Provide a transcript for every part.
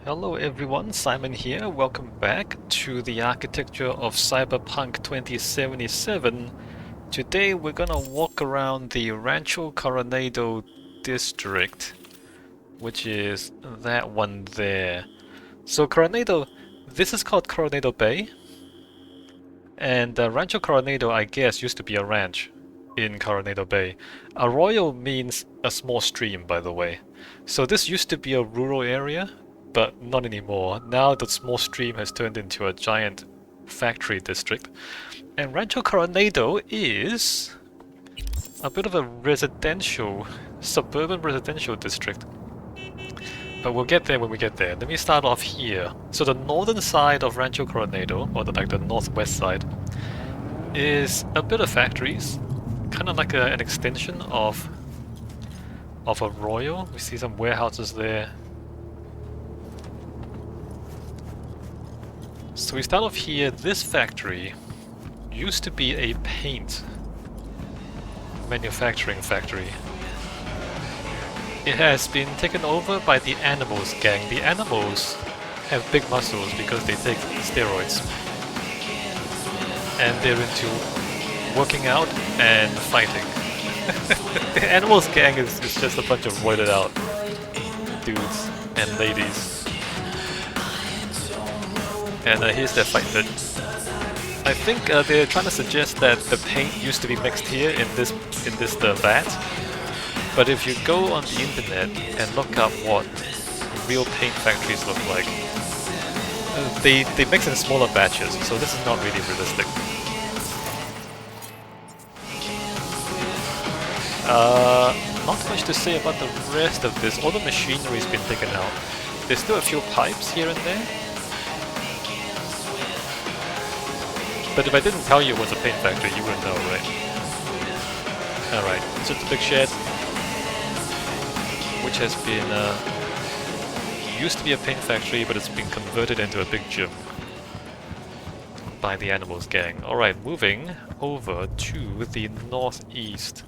Hello everyone, Simon here. Welcome back to the architecture of Cyberpunk 2077. Today we're gonna walk around the Rancho Coronado district, which is that one there. So Coronado, this is called Coronado Bay, and Rancho Coronado, I guess, used to be a ranch in Coronado Bay. Arroyo means a small stream, by the way. So this used to be a rural area, but not anymore. Now the small stream has turned into a giant factory district. And Rancho Coronado is a bit of a residential, suburban residential district. But we'll get there when we get there. Let me start off here. So the northern side of Rancho Coronado, or the northwest side, is a bit of factories, kind of like an extension of Arroyo. We see some warehouses there. So we start off here. This factory used to be a paint manufacturing factory. It has been taken over by the Animals gang. The Animals have big muscles because they take steroids. And they're into working out and fighting. The Animals gang is just a bunch of roided out dudes and ladies. And here's their fight bit. I think they're trying to suggest that the paint used to be mixed here in this vat. But if you go on the internet and look up what real paint factories look like, they mix in smaller batches, so this is not really realistic. Not much to say about the rest of this. All the machinery's been taken out. There's still a few pipes here and there. But if I didn't tell you it was a paint factory, you wouldn't know, right? Alright, so it's a big shed, which has been, used to be a paint factory, but it's been converted into a big gym by the Animals gang. Alright, moving over to the northeast.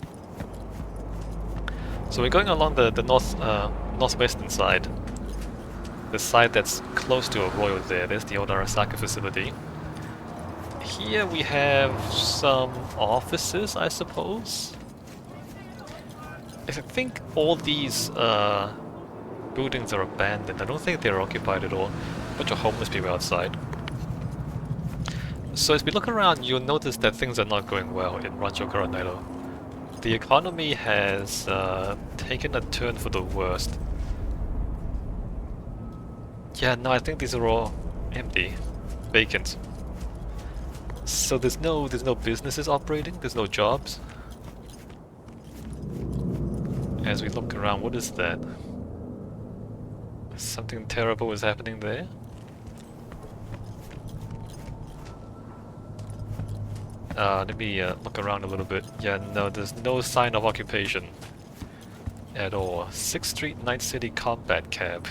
So we're going along the northwestern side. The side that's close to Arroyo there. There's the old Arasaka facility. Here we have some offices, I suppose. I think all these buildings are abandoned. I don't think they're occupied at all. A bunch of homeless people outside. So as we look around, you'll notice that things are not going well in Rancho Coronado. The economy has taken a turn for the worst. Yeah, no, I think these are all empty, vacant. So there's no businesses operating, there's no jobs. As we look around, what is that? Something terrible is happening there. Let me look around a little bit. Yeah, no, there's no sign of occupation at all. 6th Street Night City Combat Cab.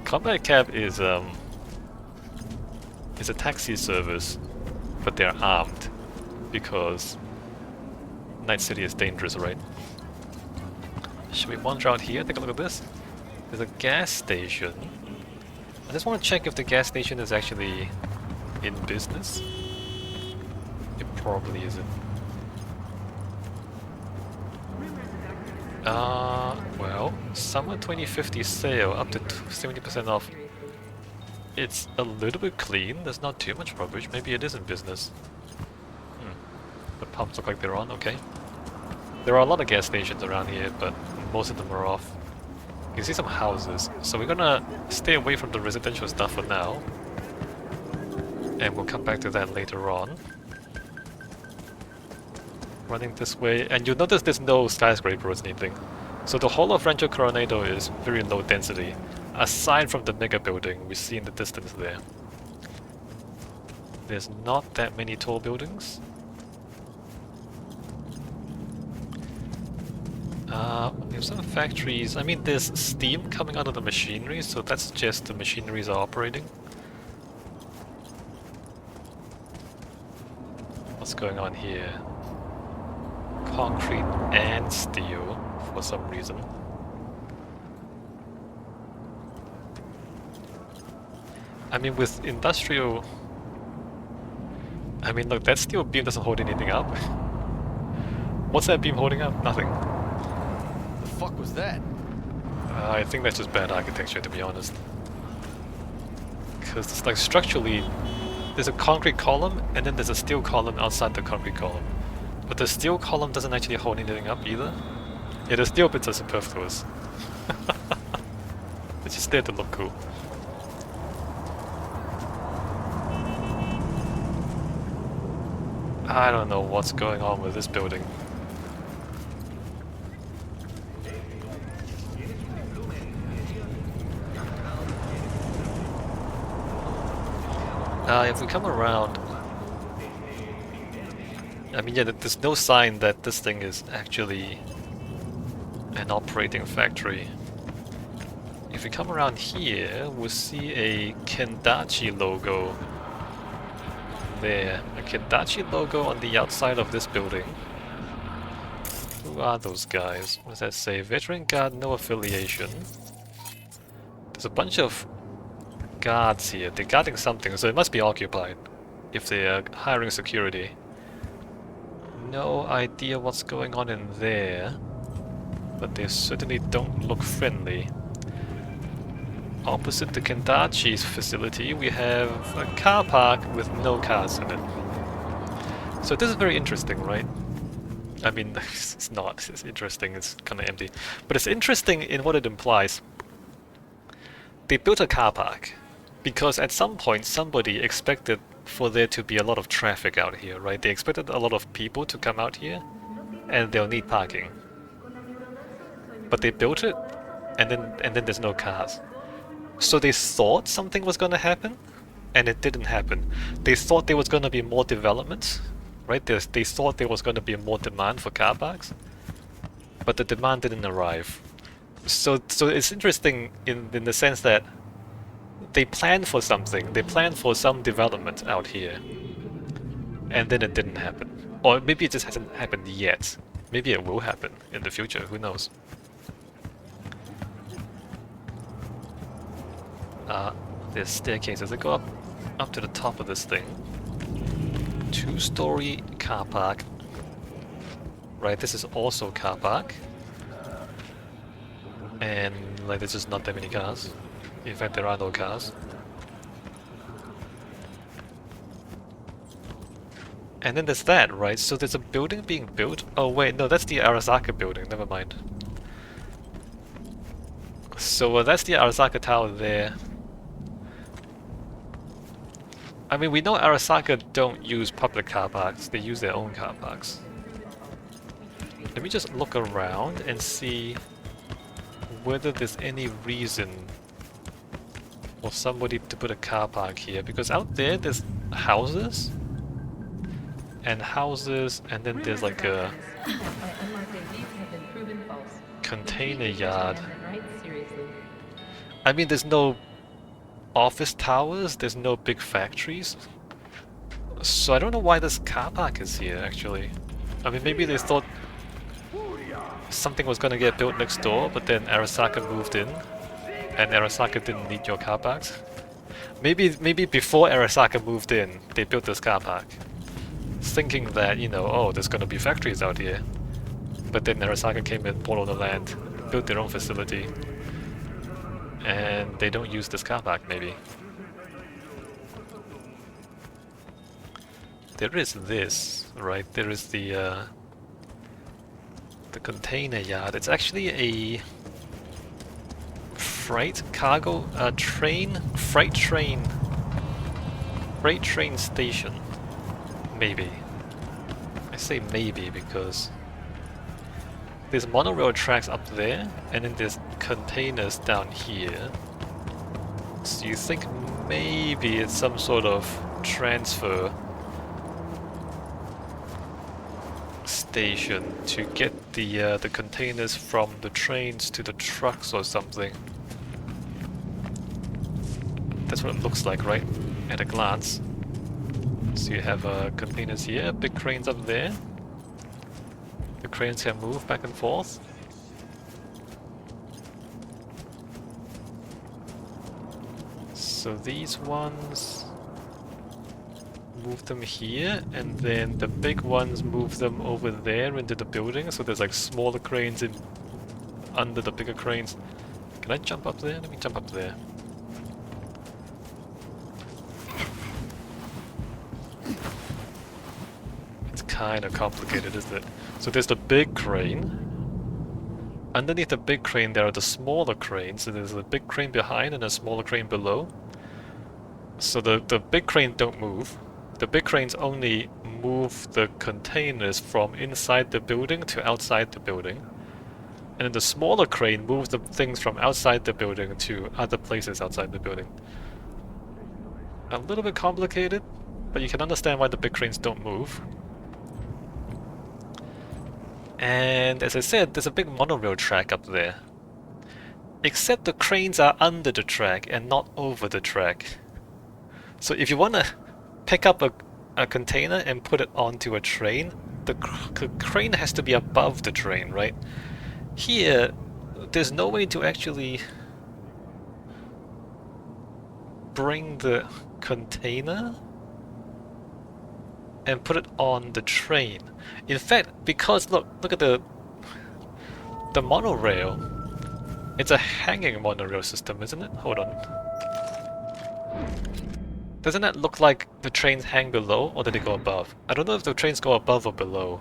Combat Cab is a taxi service, but they're armed because Night City is dangerous, right? Should we wander out here? Take a look at this. There's a gas station. I just want to check if the gas station is actually in business. It probably isn't. Well, summer 2050 sale up to 70% off. It's a little bit clean, there's not too much rubbish, maybe it is in business. The pumps look like they're on, okay. There are a lot of gas stations around here, but most of them are off. You can see some houses, so we're gonna stay away from the residential stuff for now. And we'll come back to that later on. Running this way, and you'll notice there's no skyscrapers or anything. So the whole of Rancho Coronado is very low density. Aside from the Megabuilding we see in the distance there. There's not that many tall buildings. There's some factories. I mean, there's steam coming out of the machinery, so that suggests the machineries are operating. What's going on here? Concrete and steel, for some reason. I mean, with industrial... I mean, look, that steel beam doesn't hold anything up. What's that beam holding up? Nothing. The fuck was that? I think that's just bad architecture, to be honest. Because it's like structurally, there's a concrete column and then there's a steel column outside the concrete column. But the steel column doesn't actually hold anything up either. Yeah, the steel bits are superfluous. It's just there to look cool. I don't know what's going on with this building. If we come around... I mean, yeah, there's no sign that this thing is actually an operating factory. If we come around here, we'll see a Kendachi logo there. A Kendachi logo on the outside of this building. Who are those guys? What does that say? Veteran guard, no affiliation. There's a bunch of guards here. They're guarding something, so it must be occupied if they are hiring security. No idea what's going on in there, but they certainly don't look friendly. Opposite the Kendachi's facility, we have a car park with no cars in it. So this is very interesting, right? I mean, it's not. It's interesting. It's kind of empty. But it's interesting in what it implies. They built a car park because at some point somebody expected for there to be a lot of traffic out here, right? They expected a lot of people to come out here and they'll need parking. But they built it and then there's no cars. So they thought something was going to happen, and it didn't happen. They thought there was going to be more development, right? They thought there was going to be more demand for car parks, but the demand didn't arrive. So it's interesting in the sense that they planned for something. They planned for some development out here, and then it didn't happen. Or maybe it just hasn't happened yet. Maybe it will happen in the future. Who knows? There's staircases that go up to the top of this thing. 2-story car park. Right, this is also car park. And like there's just not that many cars. In fact, there are no cars. And then there's that, right? So there's a building being built. Oh wait, no, that's the Arasaka building. Never mind. So that's the Arasaka Tower there. I mean, we know Arasaka don't use public car parks, they use their own car parks. Let me just look around and see whether there's any reason for somebody to put a car park here, because out there's houses, and then there's like a container yard. I mean, there's no office towers, there's no big factories. So I don't know why this car park is here, actually. I mean, maybe they thought something was gonna get built next door, but then Arasaka moved in, and Arasaka didn't need your car parks. Maybe before Arasaka moved in, they built this car park, thinking that, you know, oh, there's gonna be factories out here. But then Arasaka came in, bought all the land, built their own facility, and they don't use this car park, maybe. There is this, right? There is the container yard. It's actually a freight cargo freight train station. Maybe. I say maybe because there's monorail tracks up there, and then there's containers down here. So you think maybe it's some sort of transfer station to get the containers from the trains to the trucks or something. That's what it looks like, right? At a glance. So you have containers here, big cranes up there. The cranes can move back and forth. So these ones, move them here, and then the big ones move them over there into the building, so there's like smaller cranes in under the bigger cranes. Can I jump up there? Let me jump up there. It's kind of complicated, isn't it? So there's the big crane. Underneath the big crane there are the smaller cranes, so there's a big crane behind and a smaller crane below. So the big crane don't move. The big cranes only move the containers from inside the building to outside the building. And then the smaller crane moves the things from outside the building to other places outside the building. A little bit complicated, but you can understand why the big cranes don't move. And as I said, there's a big monorail track up there. Except the cranes are under the track and not over the track. So if you want to pick up a container and put it onto a train, the crane has to be above the train, right? Here, there's no way to actually bring the container and put it on the train. In fact, because look at the monorail. It's a hanging monorail system, isn't it? Hold on. Doesn't that look like the trains hang below, or do they go above? I don't know if the trains go above or below.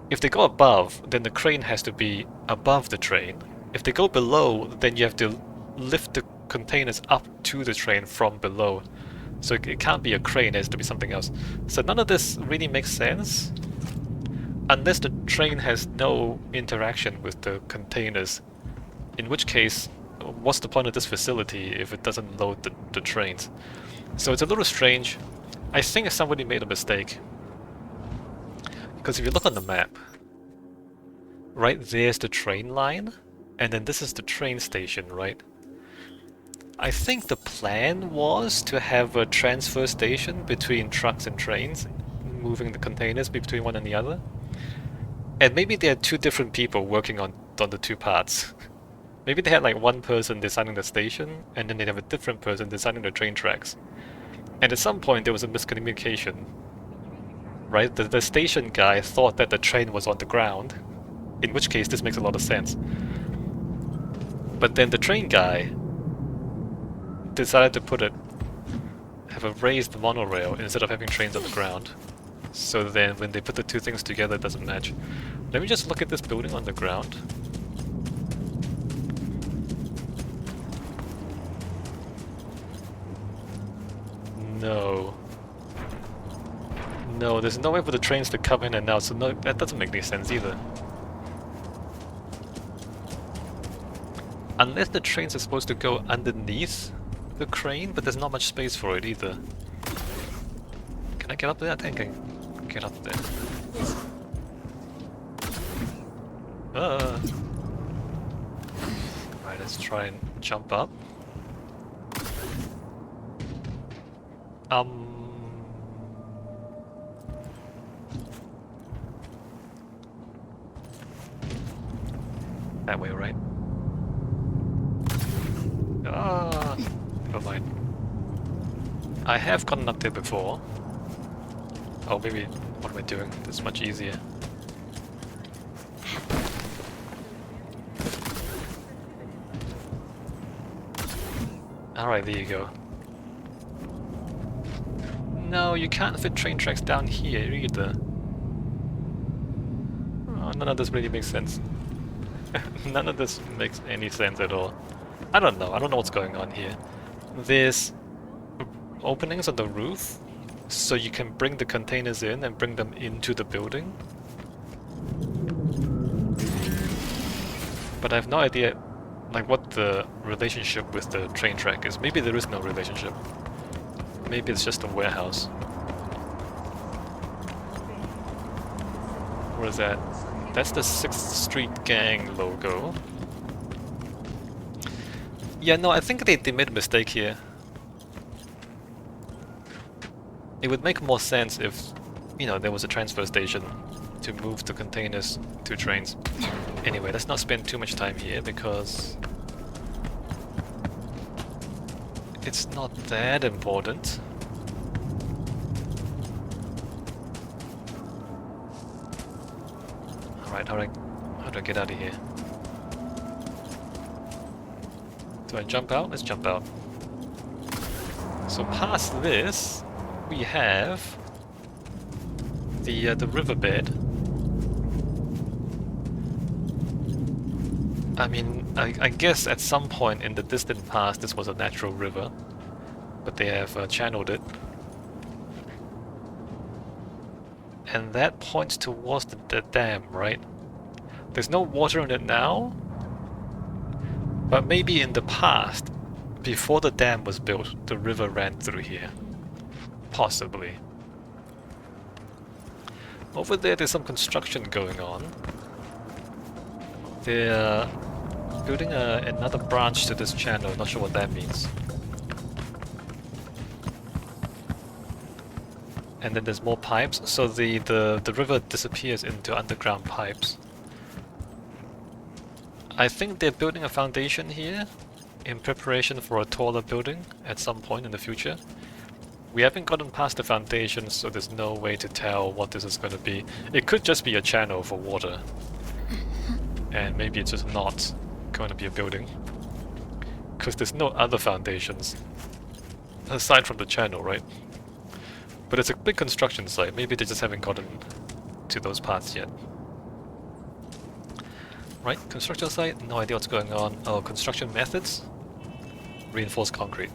If they go above, then the crane has to be above the train. If they go below, then you have to lift the containers up to the train from below. So it can't be a crane, it has to be something else. So none of this really makes sense. Unless the train has no interaction with the containers. In which case, what's the point of this facility if it doesn't load the trains? So it's a little strange. I think somebody made a mistake. Because if you look on the map, right there's the train line, and then this is the train station, right? I think the plan was to have a transfer station between trucks and trains, moving the containers between one and the other. And maybe they had two different people working on the two parts. Maybe they had like one person designing the station, and then they'd have a different person designing the train tracks. And at some point there was a miscommunication. Right? The station guy thought that the train was on the ground, in which case this makes a lot of sense. But then the train guy decided to have a raised monorail instead of having trains on the ground. So then when they put the two things together, it doesn't match. Let me just look at this building on the ground. No. No, there's no way for the trains to come in and out, so no, that doesn't make any sense either. Unless the trains are supposed to go underneath the crane, but there's not much space for it either. Can I get up there? I think I can get up there. Right, let's try and jump up. That way, right? Ah, never mind. I have gotten up there before. Oh, maybe, what am I doing? This is much easier. Alright, there you go. No, you can't fit train tracks down here either. Oh, none of this really makes sense. None of this makes any sense at all. I don't know what's going on here. There's openings on the roof, so you can bring the containers in and bring them into the building. But I have no idea like what the relationship with the train track is. Maybe there is no relationship. Maybe it's just a warehouse. What is that? That's the 6th Street Gang logo. Yeah, no, I think they made a mistake here. It would make more sense if, you know, there was a transfer station to move the containers to trains. Anyway, let's not spend too much time here because it's not that important. Alright, how do I get out of here? Do I jump out? Let's jump out. So past this, we have the riverbed. I mean, I guess at some point in the distant past this was a natural river, but they have channeled it. And that points towards the dam, right? There's no water in it now, but maybe in the past, before the dam was built, the river ran through here. Possibly. Over there's some construction going on. They're building another branch to this channel, not sure what that means. And then there's more pipes, so the river disappears into underground pipes. I think they're building a foundation here in preparation for a taller building at some point in the future. We haven't gotten past the foundation, so there's no way to tell what this is going to be. It could just be a channel for water. And maybe it's just not going to be a building. Because there's no other foundations aside from the channel, right? But it's a big construction site. Maybe they just haven't gotten to those parts yet. Right, construction site, no idea what's going on. Oh, construction methods? Reinforced concrete.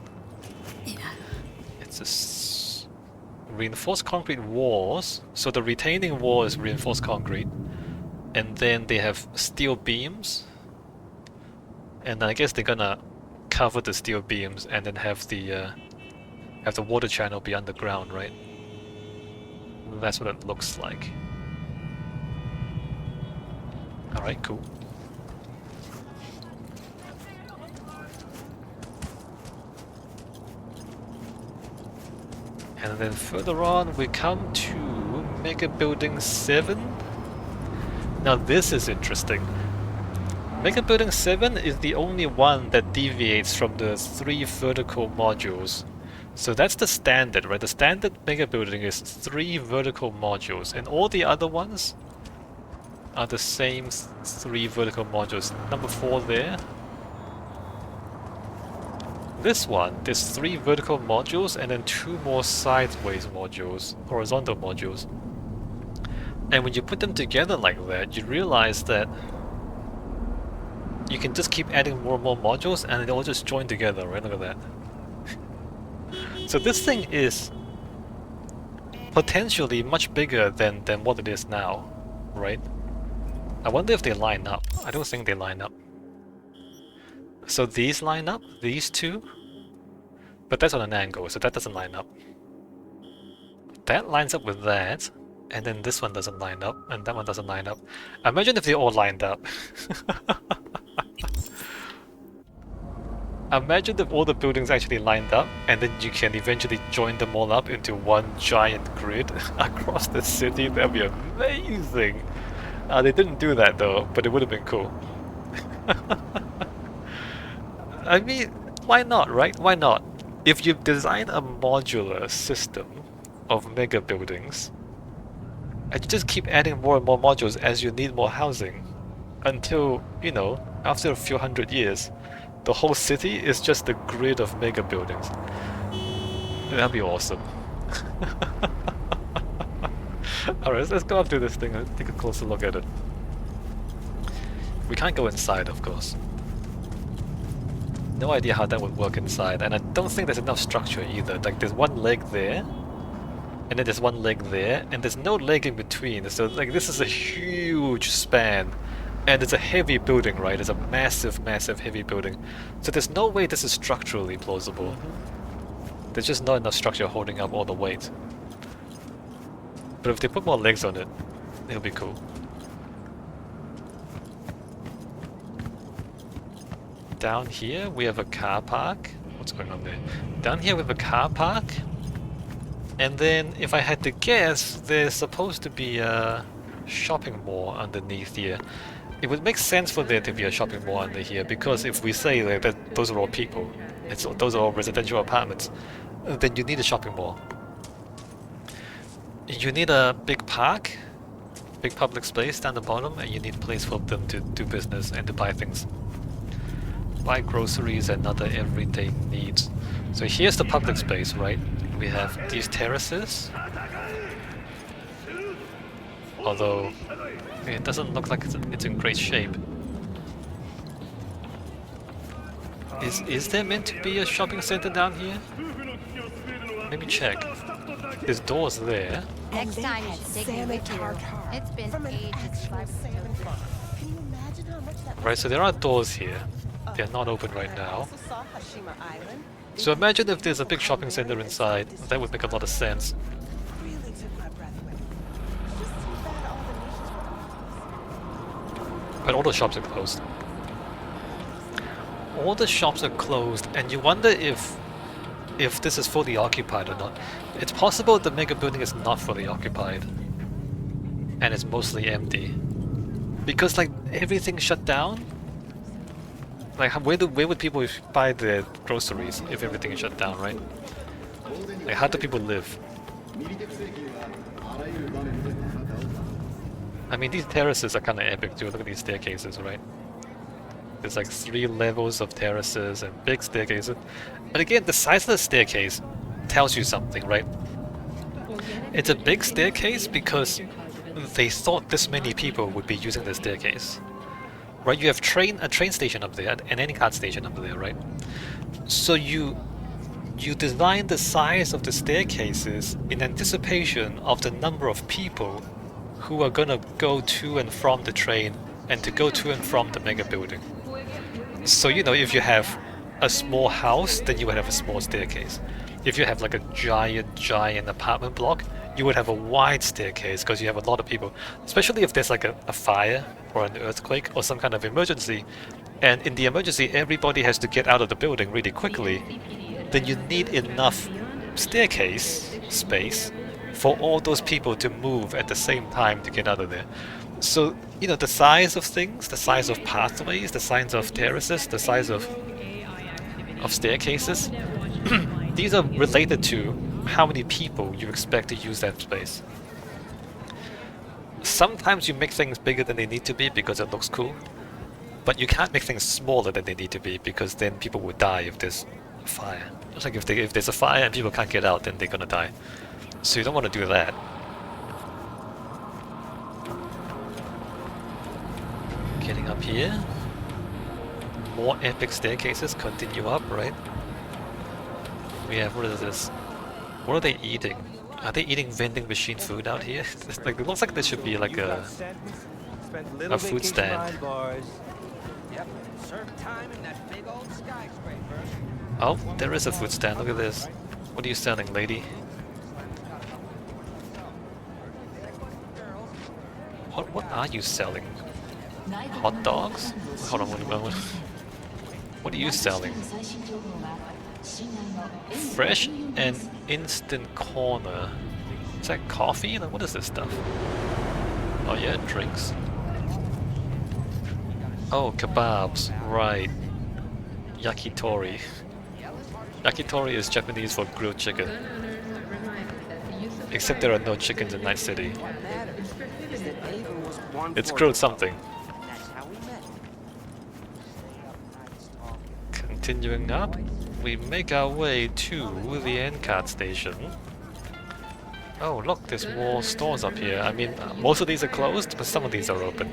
It's a reinforced concrete walls. So the retaining wall is reinforced concrete. And then they have steel beams. And I guess they're gonna cover the steel beams and then have the water channel be underground, right? That's what it looks like. Alright, cool. And then further on we come to Megabuilding 7. Now this is interesting. Megabuilding 7 is the only one that deviates from the 3 vertical modules. So that's the standard, right? The standard Megabuilding is 3 vertical modules, and all the other ones are the same 3 vertical modules. Number 4 there. This one, there's 3 vertical modules and then 2 more sideways modules, horizontal modules. And when you put them together like that, you realize that you can just keep adding more and more modules and they all just join together, right? Look at that. So this thing is potentially much bigger than what it is now, right? I wonder if they line up. I don't think they line up. So these line up, these two, but that's on an angle, so that doesn't line up. That lines up with that, and then this one doesn't line up, and that one doesn't line up. Imagine if they all lined up. Imagine if all the buildings actually lined up, and then you can eventually join them all up into one giant grid across the city. That'd be amazing! They didn't do that though, but it would have been cool. I mean, why not, right? Why not? If you design a modular system of mega buildings, and you just keep adding more and more modules as you need more housing, until, you know, after a few hundred years, the whole city is just a grid of mega buildings. That'd be awesome. Alright, let's go up to this thing and take a closer look at it. We can't go inside, of course. No idea how that would work inside, and I don't think there's enough structure either. Like, there's one leg there, and then there's one leg there, and there's no leg in between, so like this is a huge span. And it's a heavy building, right? It's a massive, massive heavy building. So there's no way this is structurally plausible. There's just not enough structure holding up all the weight. But if they put more legs on it, it'll be cool. Down here we have a car park. What's going on there? Down here we have a car park. And then, if I had to guess, there's supposed to be a shopping mall underneath here. It would make sense for there to be a shopping mall under here, because if we say that those are all people, those are all residential apartments, then you need a shopping mall. You need a big park, big public space down the bottom, and you need a place for them to do business and to buy things. Buy groceries and other everyday needs. So here's the public space, right? We have these terraces. Although, it doesn't look like it's in great shape. Is there meant to be a shopping center down here? Let me check. There's doors there. Next time you should take me with you. It's been ages since I've been to this. Right, so there are doors here. They're not open right now. So imagine if there's a big shopping center inside. That would make a lot of sense. But all the shops are closed. All the shops are closed, and you wonder if this is fully occupied or not. It's possible the mega building is not fully occupied, and it's mostly empty, because like everything's shut down. Like where would people buy their groceries if everything is shut down, right? Like how do people live? I mean, these terraces are kind of epic too. Look at these staircases, right? There's like 3 levels of terraces and big staircases. But again, the size of the staircase tells you something, right? It's a big staircase because they thought this many people would be using the staircase. Right? You have a train station up there and any card station up there, right? So you design the size of the staircases in anticipation of the number of people who are gonna go to and from the train and to go to and from the mega building. So you know, if you have a small house, then you would have a small staircase. If you have like a giant apartment block, you would have a wide staircase because you have a lot of people, especially if there's like a fire or an earthquake or some kind of emergency, and in the emergency everybody has to get out of the building really quickly, then you need enough staircase space for all those people to move at the same time to get out of there. So, you know, the size of things, the size of pathways, the size of terraces, the size of staircases, these are related to how many people you expect to use that space. Sometimes you make things bigger than they need to be because it looks cool, but you can't make things smaller than they need to be because then people will die if there's a fire. It's like if there's a fire and people can't get out, then they're gonna die. So you don't want to do that. Getting up here. More epic staircases continue up, right? We have, what is this? What are they eating? Are they eating vending machine food out here? Like, it looks like there should be like a food stand. Oh, there is a food stand. Look at this. What are you selling, lady? What are you selling? Hot dogs? Hold on one moment. What are you selling? Fresh and instant corner. Is that coffee? Like, what is this stuff? Oh yeah, drinks. Oh, kebabs. Right. Yakitori. Yakitori is Japanese for grilled chicken. Except there are no chickens in Night City. It's grilled something. Continuing up, we make our way to the end card station. Oh look, there's more stores up here. I mean, most of these are closed, but some of these are open.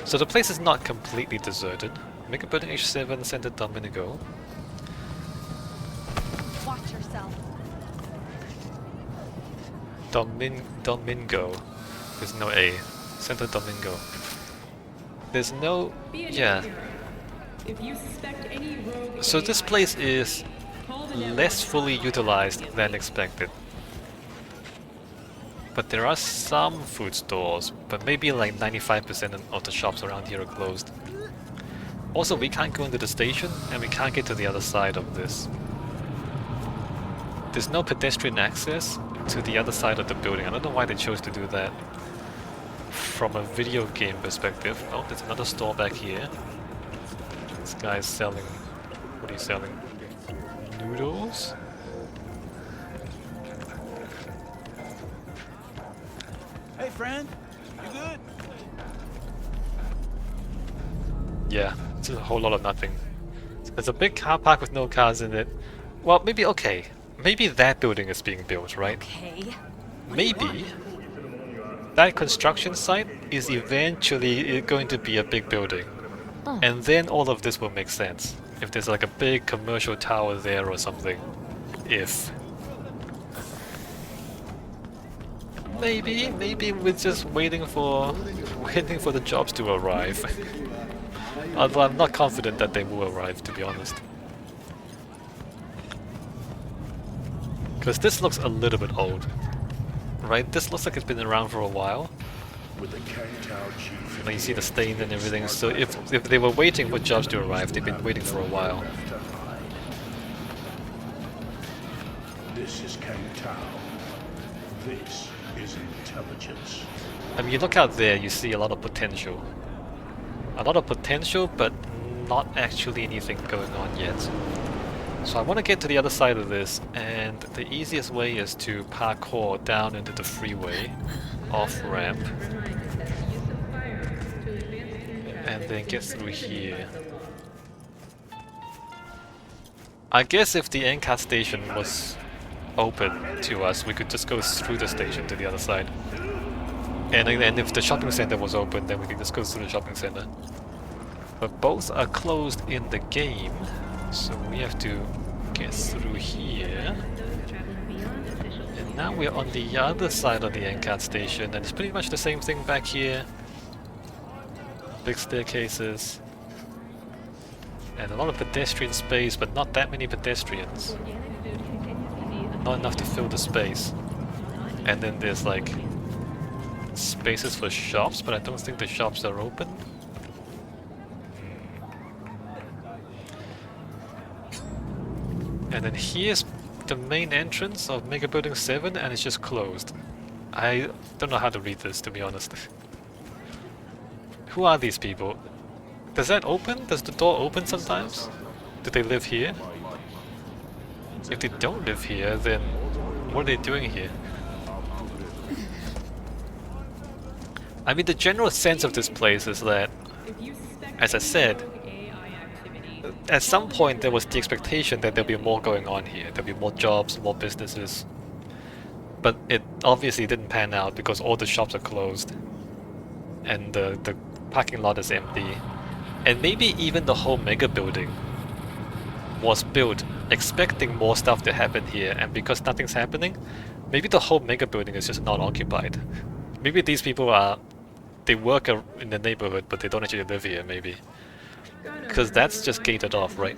So the place is not completely deserted. Megabuilding H7, Center Domingo. Watch yourself. Domingo. There's no A. Center Domingo. There's no... yeah. So this place is less fully utilized than expected. But there are some food stores, but maybe like 95% of the shops around here are closed. Also, we can't go into the station, and we can't get to the other side of this. There's no pedestrian access to the other side of the building. I don't know why they chose to do that. from a video game perspective. Oh, there's another store back here. This guy's selling... What are you selling? Noodles? Hey, friend. You good? Yeah, it's a whole lot of nothing. There's a big car park with no cars in it. Well, maybe, okay. Maybe that building is being built, right? Okay. Maybe that construction site is eventually going to be a big building. Oh. And then all of this will make sense. If there's like a big commercial tower there or something. If. Maybe we're just waiting for the jobs to arrive. Although I'm not confident that they will arrive, to be honest. Because this looks a little bit old. Right? This looks like it's been around for a while. Like you see the stain and everything, so if they were waiting for jobs to arrive, they've been waiting for a while. This is Kendal. This is intelligence. I mean, you look out there, you see a lot of potential. A lot of potential, but not actually anything going on yet. So I want to get to the other side of this, and the easiest way is to parkour down into the freeway, off-ramp, and then get through here. I guess if the NCAT station was open to us, we could just go through the station to the other side. And if the shopping center was open, then we could just go through the shopping center. But both are closed in the game, so we have to get through here. And now we're on the other side of the NCAT station, and it's pretty much the same thing back here. Big staircases. And a lot of pedestrian space, but not that many pedestrians. Not enough to fill the space. And then there's like spaces for shops, but I don't think the shops are open. And then here's the main entrance of Megabuilding 7, and it's just closed. I don't know how to read this, to be honest. Who are these people? Does that open? Does the door open sometimes? Do they live here? If they don't live here, then what are they doing here? I mean, the general sense of this place is that, as I said, at some point there was the expectation that there'll be more going on here. There'll be more jobs, more businesses. But it obviously didn't pan out because all the shops are closed. And the parking lot is empty. And maybe even the whole mega building was built expecting more stuff to happen here, and because nothing's happening, maybe the whole mega building is just not occupied. Maybe these people they work in the neighborhood, but they don't actually live here, maybe. Because that's just gated off, right?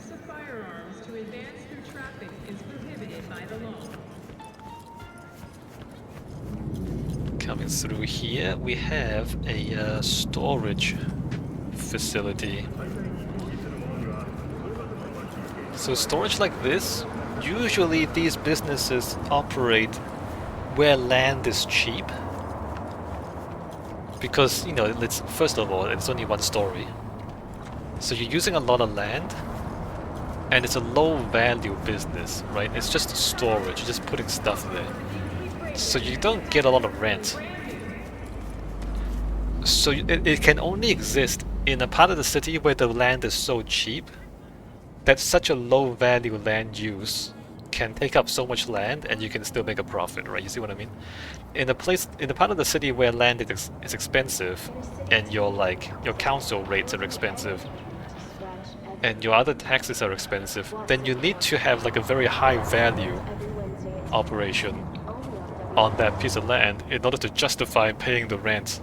Coming through here, we have a storage facility. So storage like this, usually these businesses operate where land is cheap. Because, you know, first of all, it's only one story. So you're using a lot of land, and it's a low value business, right? It's just storage, you're just putting stuff there. So you don't get a lot of rent. So it can only exist in a part of the city where the land is so cheap that such a low value land use can take up so much land and you can still make a profit, right? You see what I mean? In a part of the city where land is expensive and your council rates are expensive and your other taxes are expensive, then you need to have like a very high value operation on that piece of land in order to justify paying the rent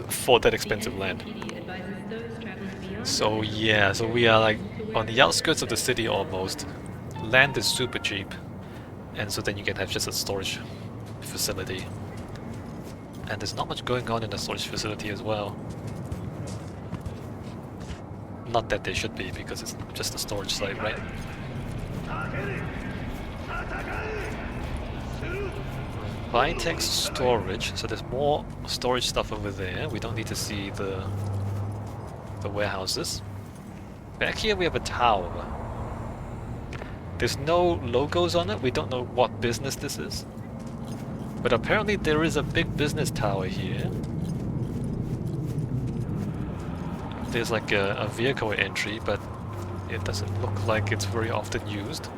for that expensive land. So yeah, so we are like on the outskirts of the city almost. Land is super cheap, and so then you can have just a storage facility. And there's not much going on in the storage facility as well. Not that there should be, because it's just a storage site, right? Vitex storage, so there's more storage stuff over there. We don't need to see the warehouses. Back here we have a tower. There's no logos on it, we don't know what business this is. But apparently there is a big business tower here. There's like a vehicle entry, but it doesn't look like it's very often used.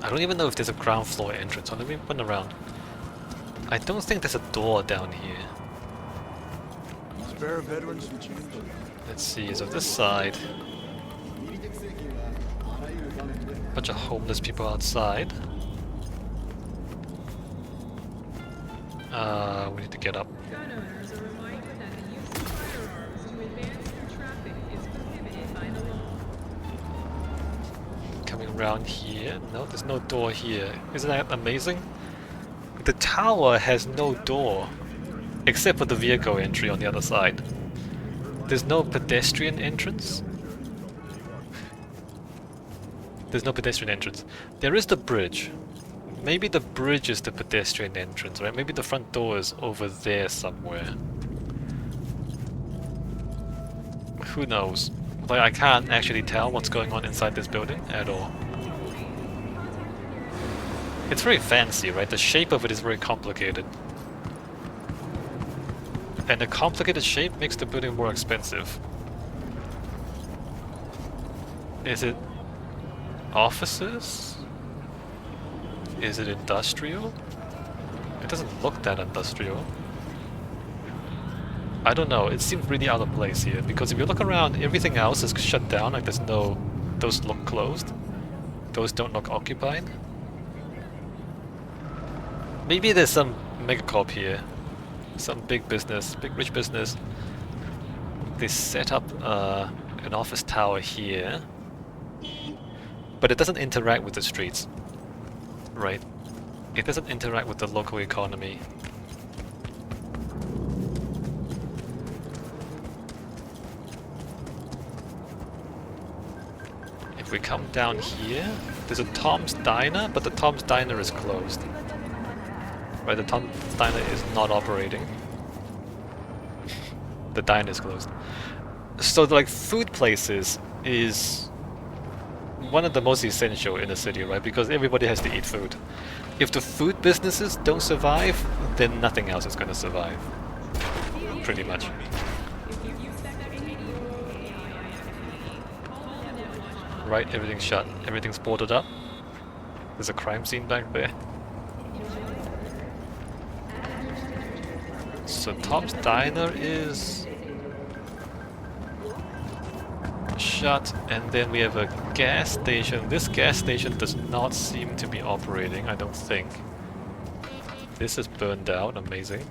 I don't even know if there's a ground floor entrance, so let me run around. I don't think there's a door down here. Spare veterans some change. Let's see, so this side. Bunch of homeless people outside. We need to get up. Gun owners are reminded that the use of firearms to advance through traffic is prohibited by the law. Coming around here. No, there's no door here. Isn't that amazing? The tower has no door, except for the vehicle entry on the other side. There's no pedestrian entrance. There's no pedestrian entrance. There is the bridge. Maybe the bridge is the pedestrian entrance, right? Maybe the front door is over there somewhere. Who knows? Like, I can't actually tell what's going on inside this building at all. It's very fancy, right? The shape of it is very complicated. And the complicated shape makes the building more expensive. Is it offices? Is it industrial? It doesn't look that industrial. I don't know, it seems really out of place here, because if you look around, everything else is shut down, like there's no... those look closed. Those don't look occupied. Maybe there's some megacorp here. Some big business, big rich business. They set up an office tower here. But it doesn't interact with the streets. Right? It doesn't interact with the local economy. If we come down here, there's a Tom's Diner, but the Tom's Diner is closed. Right, the Tom's Diner is not operating. The diner is closed. So, like, food places is one of the most essential in a city, right? Because everybody has to eat food. If the food businesses don't survive, then nothing else is going to survive. Pretty much. Right, everything's shut. Everything's boarded up. There's a crime scene back there. So Tom's Diner is shut, and then we have a gas station. This gas station does not seem to be operating, I don't think. This is burned out, amazing.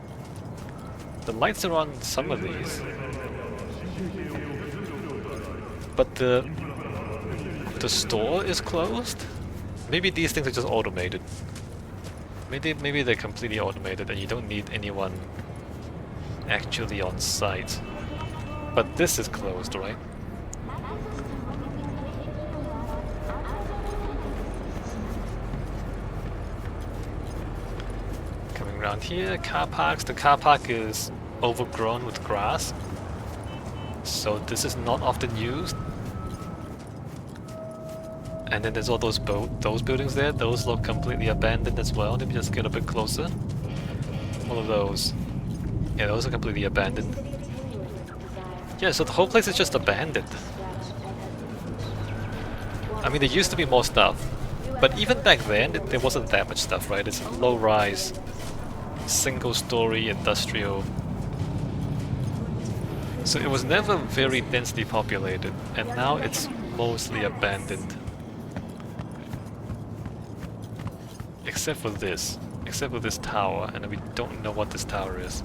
The lights are on some of these. But the store is closed? Maybe these things are just automated. Maybe they're completely automated and you don't need anyone actually on site. But this is closed, right? Coming around here, car parks. The car park is overgrown with grass, so this is not often used. And then there's all those buildings there. Those look completely abandoned as well. Let me just get a bit closer. All of those. Yeah, those are completely abandoned. Yeah, so the whole place is just abandoned. I mean, there used to be more stuff. But even back then, there wasn't that much stuff, right? It's low-rise, single-story industrial. So it was never very densely populated. And now it's mostly abandoned. Except for this. Except for this tower. And we don't know what this tower is.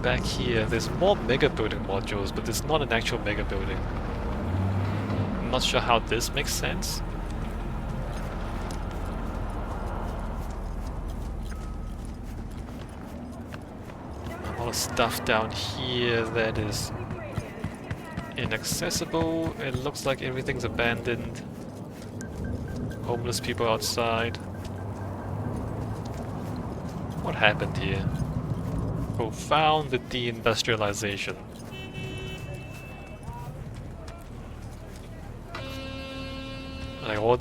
Back here, there's more Megabuilding modules, but it's not an actual Megabuilding. I'm not sure how this makes sense. of stuff down here that is inaccessible. It looks like everything's abandoned. Homeless people outside. What happened here? Profound deindustrialization. Like all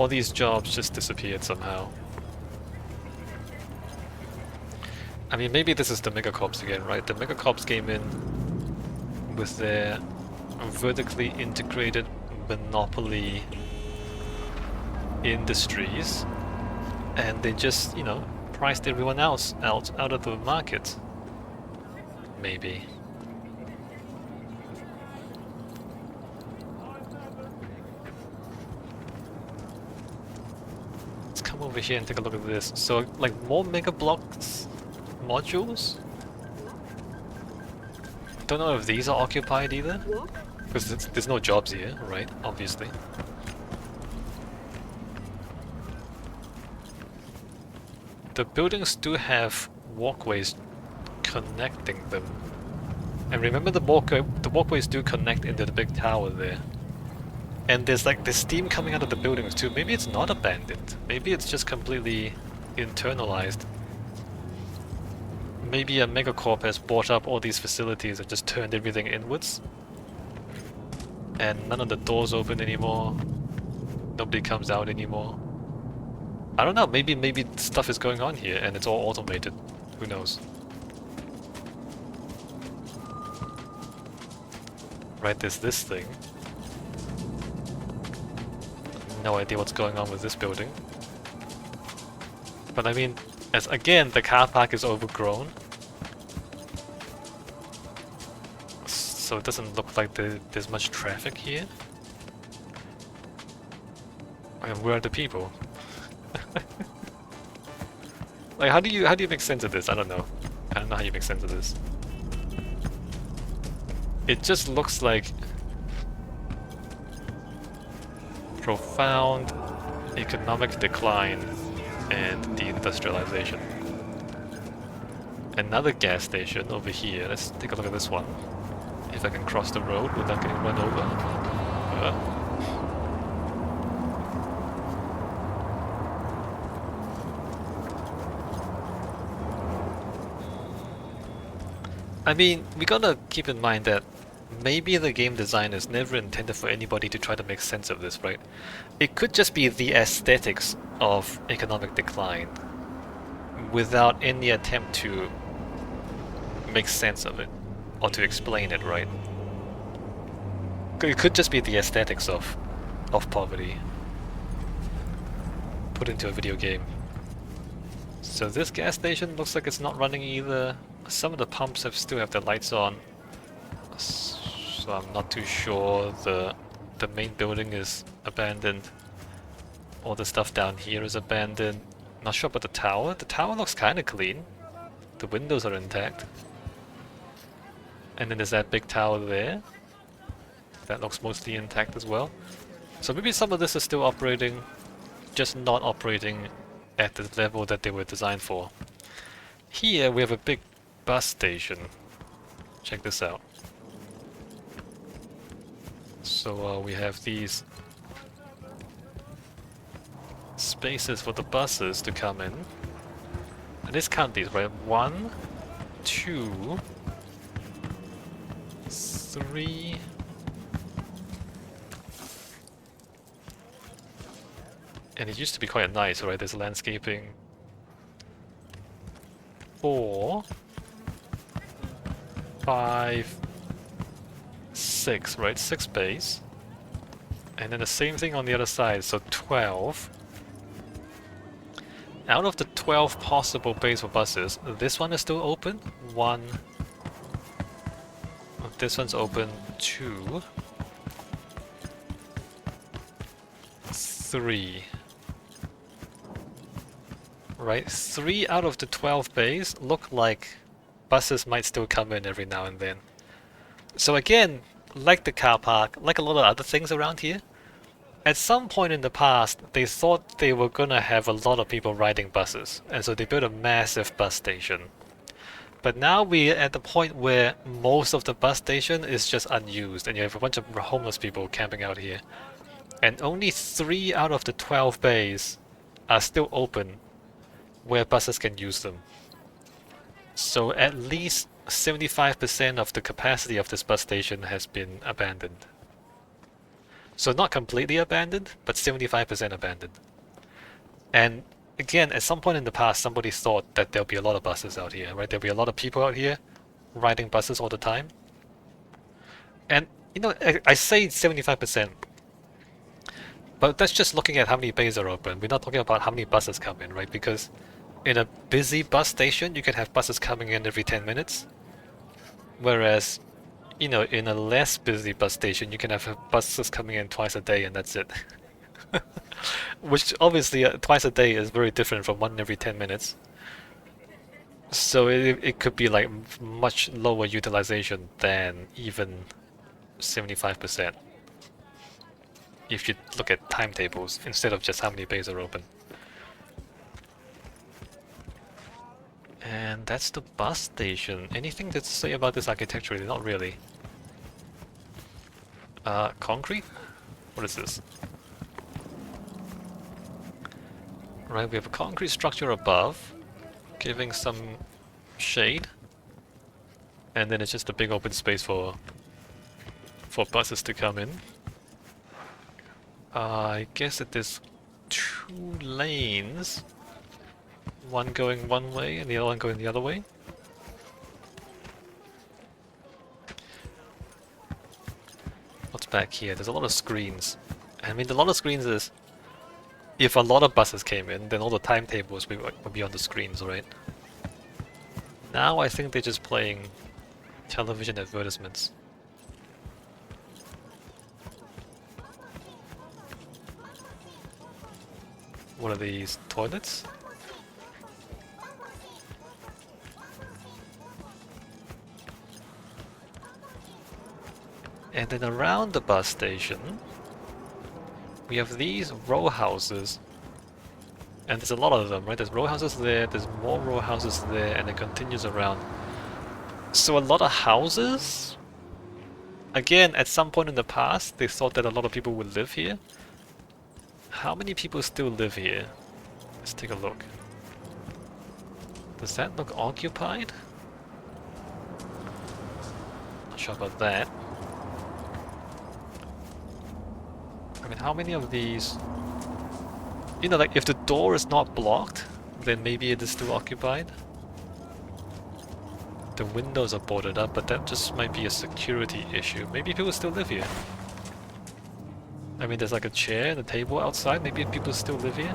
these jobs just disappeared somehow. I mean, maybe this is the Megacorps again, right? The Megacorps came in with their vertically integrated monopoly industries, and they just, you know, priced everyone else out of the market. Maybe. Let's come over here and take a look at this. So, like, more Mega Blocks modules? Don't know if these are occupied either, because there's no jobs here, right? Obviously. The buildings do have walkways connecting them. And remember the walkways do connect into the big tower there. And there's like the steam coming out of the buildings too. Maybe it's not abandoned. Maybe it's just completely internalized. Maybe a Megacorp has bought up all these facilities and just turned everything inwards. And none of the doors open anymore. Nobody comes out anymore. I don't know, maybe stuff is going on here and it's all automated. Who knows? Right, there's this thing. No idea what's going on with this building. But I mean, as again, the car park is overgrown. So it doesn't look like there's much traffic here. And where are the people? Like, how do you make sense of this? I don't know. I don't know how you make sense of this. It just looks like profound economic decline and deindustrialization. Another gas station over here. Let's take a look at this one. If I can cross the road without getting run over. I mean, we gotta keep in mind that maybe the game design is never intended for anybody to try to make sense of this, right? It could just be the aesthetics of economic decline without any attempt to make sense of it or to explain it, right? It could just be the aesthetics of poverty put into a video game. So this gas station looks like it's not running either. Some of the pumps still have their lights on, so I'm not too sure the main building is abandoned. All the stuff down here is abandoned. Not sure about the tower. The tower looks kind of clean. The windows are intact. And then there's that big tower there. That looks mostly intact as well. So maybe some of this is still operating, just not operating at the level that they were designed for. Here we have a big bus station. Check this out. So we have these spaces for the buses to come in. And let's count these, right? 1, 2, 3. And it used to be quite nice, right? There's landscaping. 4, 5, 6, right? 6 bays. And then the same thing on the other side, so 12. Out of the 12 possible bays for buses, this one is still open. 1. This one's open. 2. 3. Right, 3 out of the 12 bays look like buses might still come in every now and then. So again, like the car park, like a lot of other things around here, at some point in the past, they thought they were gonna have a lot of people riding buses, and so they built a massive bus station. But now we're at the point where most of the bus station is just unused, and you have a bunch of homeless people camping out here. And only 3 out of the 12 bays are still open where buses can use them. So at least 75% of the capacity of this bus station has been abandoned. So not completely abandoned, but 75% abandoned. And again, at some point in the past, somebody thought that there'll be a lot of buses out here, right? There'll be a lot of people out here riding buses all the time. And, you know, I say 75%, but that's just looking at how many bays are open. We're not talking about how many buses come in, right? Because in a busy bus station, you can have buses coming in every 10 minutes. Whereas, you know, in a less busy bus station, you can have buses coming in twice a day and that's it. Which obviously twice a day is very different from one every 10 minutes. So it could be like much lower utilization than even 75%. If you look at timetables instead of just how many bays are open. And that's the bus station. Anything to say about this architecturally? Not really. Concrete? What is this? Right, we have a concrete structure above, giving some shade. And then it's just a big open space for buses to come in. I guess that there's 2 lanes. One going one way and the other one going the other way. What's back here? There's a lot of screens. I mean, a lot of screens is... If a lot of buses came in, then all the timetables would be on the screens, right? Now I think they're just playing television advertisements. What are these? Toilets? And then around the bus station, we have these row houses. And there's a lot of them, right? There's row houses there, there's more row houses there, and it continues around. So a lot of houses? Again, at some point in the past, they thought that a lot of people would live here. How many people still live here? Let's take a look. Does that look occupied? Not sure about that. I mean, how many of these... You know, like, if the door is not blocked, then maybe it is still occupied. The windows are boarded up, but that just might be a security issue. Maybe people still live here. I mean, there's like a chair and a table outside. Maybe people still live here.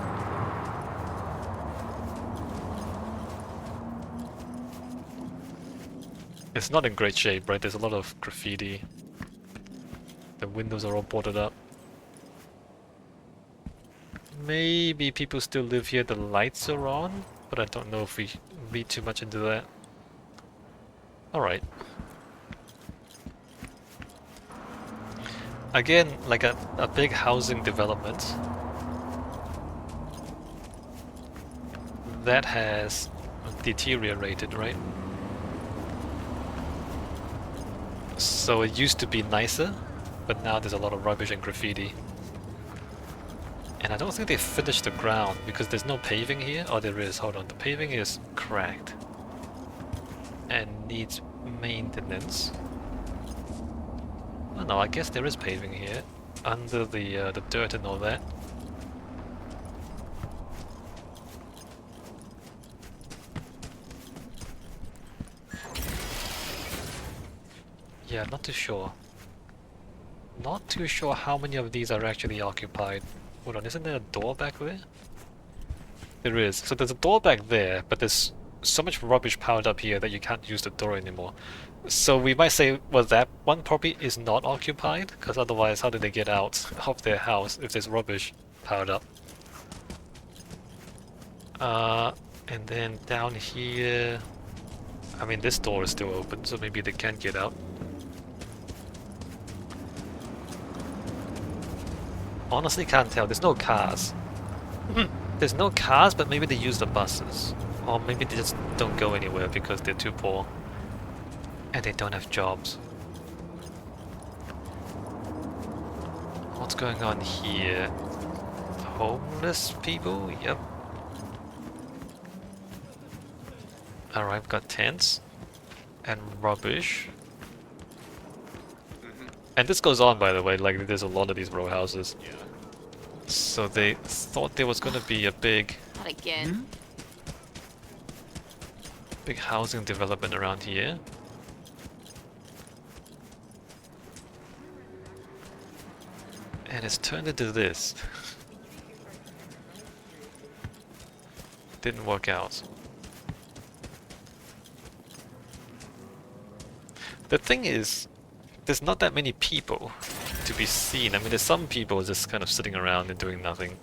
It's not in great shape, right? There's a lot of graffiti. The windows are all boarded up. Maybe people still live here, the lights are on, but I don't know if we read too much into that. Alright. Again, like a big housing development that has deteriorated, right? So it used to be nicer, but now there's a lot of rubbish and graffiti. And I don't think they finished the ground because there's no paving here. Oh, there is. Hold on. The paving is cracked and needs maintenance. Oh no, I guess there is paving here under the dirt and all that. Yeah, not too sure. Not too sure how many of these are actually occupied. Hold on, isn't there a door back there? There is. So there's a door back there, but there's so much rubbish piled up here that you can't use the door anymore. So we might say, well, that one probably is not occupied, because otherwise how did they get out of their house if there's rubbish piled up? And then down here... I mean, this door is still open, so maybe they can get out. Honestly, can't tell. There's no cars. There's no cars, but maybe they use the buses. Or maybe they just don't go anywhere because they're too poor. And they don't have jobs. What's going on here? Homeless people? Yep. Alright, we've got tents. And rubbish. And this goes on, by the way, like there's a lot of these row houses. So they thought there was gonna be a big Not again. big housing development around here. And it's turned into this. Didn't work out. The thing is, there's not that many people to be seen. I mean, there's some people just kind of sitting around and doing nothing.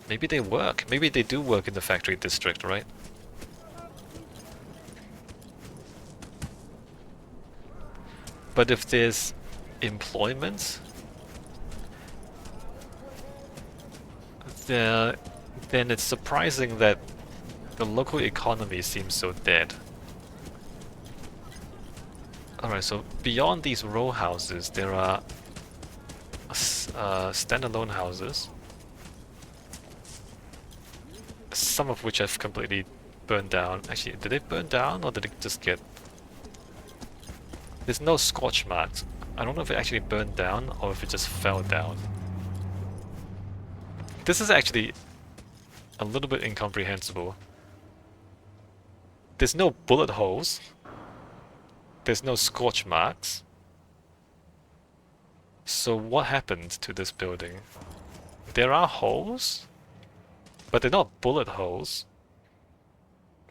Maybe they work. Maybe they do work in the factory district, right? But if there's employment, then it's surprising that the local economy seems so dead. Alright, so beyond these row houses, there are standalone houses. Some of which have completely burned down. Actually, did they burn down or did it just get... There's no scorch marks. I don't know if it actually burned down or if it just fell down. This is actually a little bit incomprehensible. There's no bullet holes. There's no scorch marks. So what happened to this building? There are holes, but they're not bullet holes.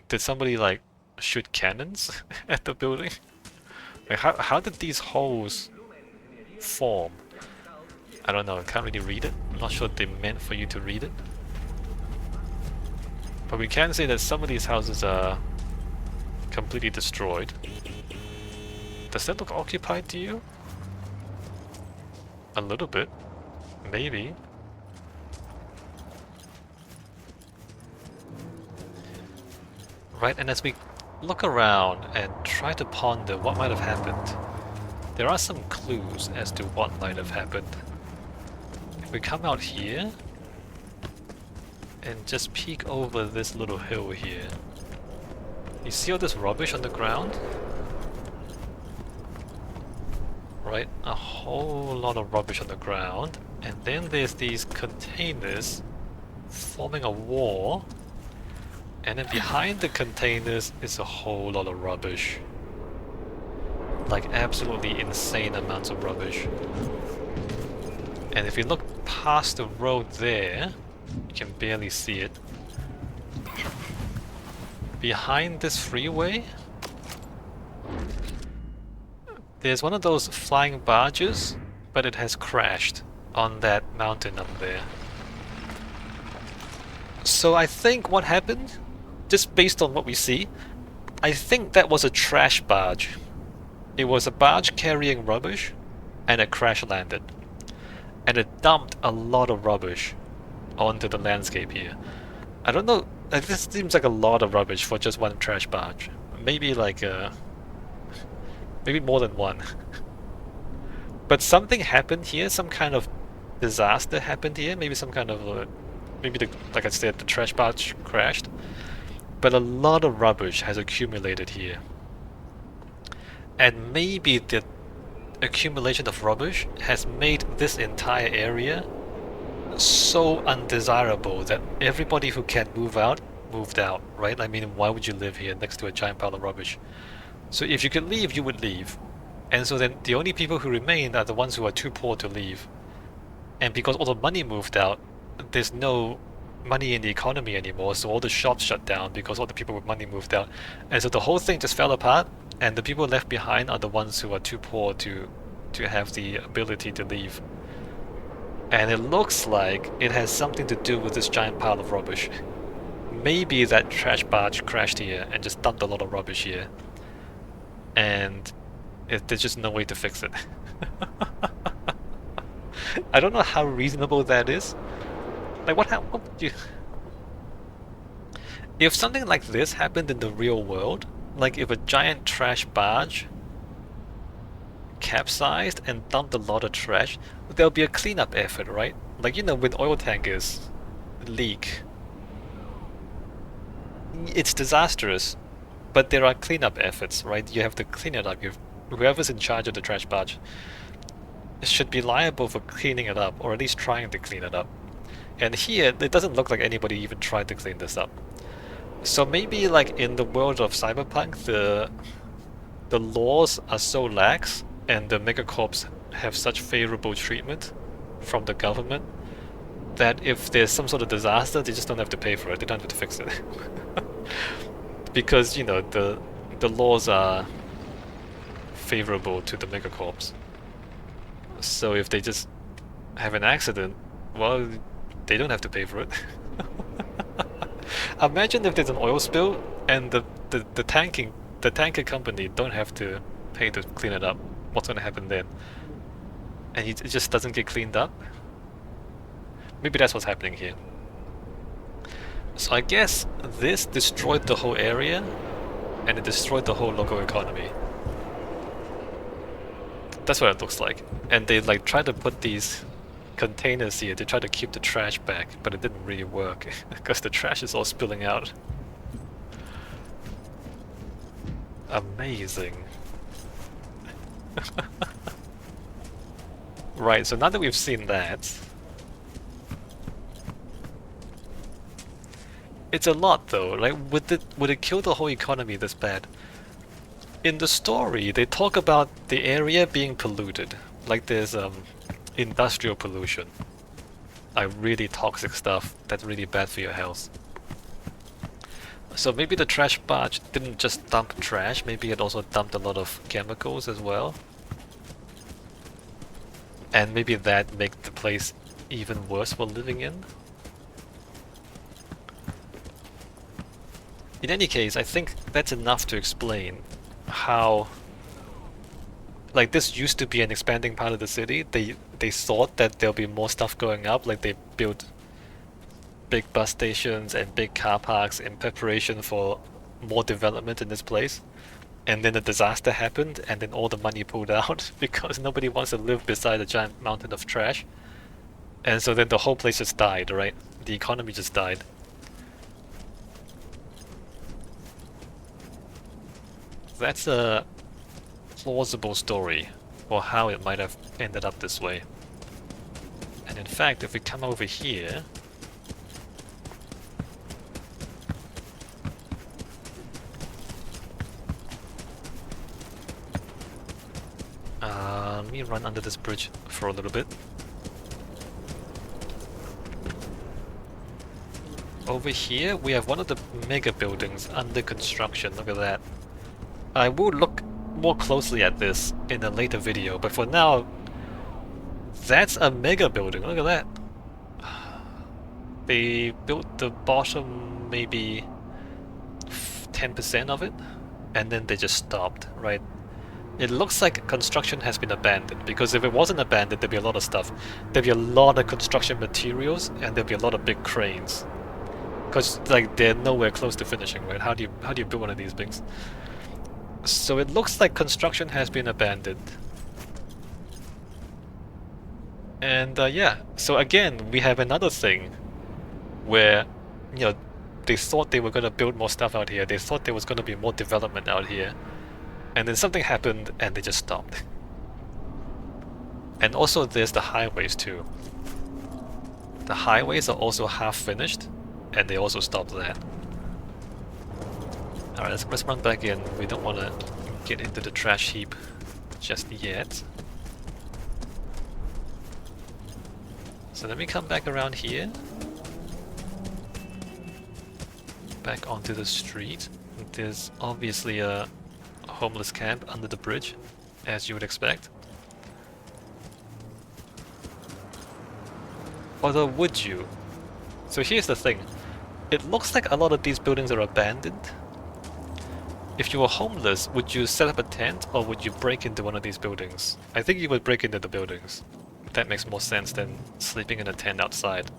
Did somebody like shoot cannons at the building? Like how did these holes form? I don't know, I can't really read it. I'm not sure they meant for you to read it. But we can say that some of these houses are completely destroyed. Does that look occupied to you? A little bit. Maybe. Right, and as we look around and try to ponder what might have happened, there are some clues as to what might have happened. If we come out here and just peek over this little hill here, you see all this rubbish on the ground? Right, a whole lot of rubbish on the ground, and then there's these containers forming a wall, and then behind the containers is a whole lot of rubbish. Like absolutely insane amounts of rubbish. And if you look past the road there, you can barely see it. Behind this freeway, there's one of those flying barges, but it has crashed on that mountain up there. So I think what happened, just based on what we see, I think that was a trash barge. It was a barge carrying rubbish, and it crash landed. And it dumped a lot of rubbish onto the landscape here. I don't know, this seems like a lot of rubbish for just one trash barge. Maybe like maybe more than one. But something happened here, some kind of disaster happened here, maybe some kind of maybe like I said, the trash barge crashed. But a lot of rubbish has accumulated here. And maybe the accumulation of rubbish has made this entire area so undesirable that everybody who can move out, moved out, right? I mean, why would you live here next to a giant pile of rubbish? So if you could leave, you would leave. And so then the only people who remain are the ones who are too poor to leave. And because all the money moved out, there's no money in the economy anymore, so all the shops shut down because all the people with money moved out. And so the whole thing just fell apart, and the people left behind are the ones who are too poor to have the ability to leave. And it looks like it has something to do with this giant pile of rubbish. Maybe that trash barge crashed here and just dumped a lot of rubbish here. And there's just no way to fix it. I don't know how reasonable that is. Like what would you... If something like this happened in the real world, like if a giant trash barge capsized and dumped a lot of trash, there'll be a cleanup effort, right? Like, you know, when oil tankers leak, it's disastrous, but there are cleanup efforts, right? You have to clean it up. Whoever's in charge of the trash barge should be liable for cleaning it up, or at least trying to clean it up. And here, it doesn't look like anybody even tried to clean this up. So maybe, like, in the world of Cyberpunk, the laws are so lax, and the megacorps have such favorable treatment from the government, that if there's some sort of disaster, they just don't have to pay for it, they don't have to fix it. Because, you know, the laws are favorable to the megacorps. So if they just have an accident, well, they don't have to pay for it. Imagine if there's an oil spill and the tanker company don't have to pay to clean it up. What's going to happen then? And it just doesn't get cleaned up? Maybe that's what's happening here. So I guess this destroyed the whole area, and it destroyed the whole local economy. That's what it looks like. And they like try to put these containers here to try to keep the trash back, but it didn't really work because the trash is all spilling out. Amazing. Right, so now that we've seen that, it's a lot though. Like, would it kill the whole economy this bad? In the story, they talk about the area being polluted. Like there's industrial pollution. Like really toxic stuff that's really bad for your health. So maybe the trash barge didn't just dump trash, maybe it also dumped a lot of chemicals as well. And maybe that makes the place even worse for living in. In any case, I think that's enough to explain how, like, this used to be an expanding part of the city. They thought that there'll be more stuff going up, like they built big bus stations and big car parks in preparation for more development in this place. And then a disaster happened, and then all the money pulled out because nobody wants to live beside a giant mountain of trash. And so then the whole place just died, right? The economy just died. That's a plausible story for how it might have ended up this way. And in fact, if we come over here, let me run under this bridge for a little bit. Over here, we have one of the mega buildings under construction. Look at that. I will look more closely at this in a later video, but for now, that's a mega building. Look at that. They built the bottom maybe 10% of it, and then they just stopped, right? It looks like construction has been abandoned, because if it wasn't abandoned, there'd be a lot of stuff. There'd be a lot of construction materials, and there'd be a lot of big cranes. Because like they're nowhere close to finishing, right? How do you build one of these things? So it looks like construction has been abandoned. And yeah, so again, we have another thing where, you know, they thought they were going to build more stuff out here. They thought there was going to be more development out here. And then something happened and they just stopped. And also there's the highways too. The highways are also half finished, and they also stopped that. Alright, let's run back in. We don't want to get into the trash heap just yet. So let me come back around here. Back onto the street. There's obviously a homeless camp under the bridge, as you would expect. Although, would you? So here's the thing. It looks like a lot of these buildings are abandoned. If you were homeless, would you set up a tent, or would you break into one of these buildings? I think you would break into the buildings. That makes more sense than sleeping in a tent outside.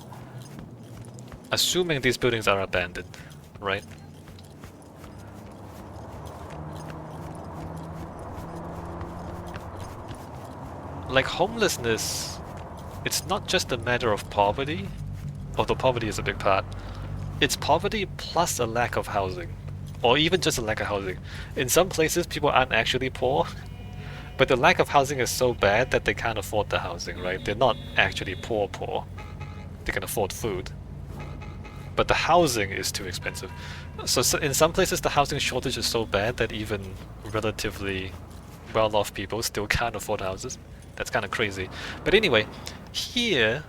Assuming these buildings are abandoned. right? Like homelessness, it's not just a matter of poverty, although poverty is a big part. It's poverty plus a lack of housing, or even just a lack of housing. In some places, people aren't actually poor, but the lack of housing is so bad that they can't afford the housing, right? They're not actually poor. They can afford food, but the housing is too expensive. So in some places, the housing shortage is so bad that even relatively well-off people still can't afford houses. That's kind of crazy. But anyway, here,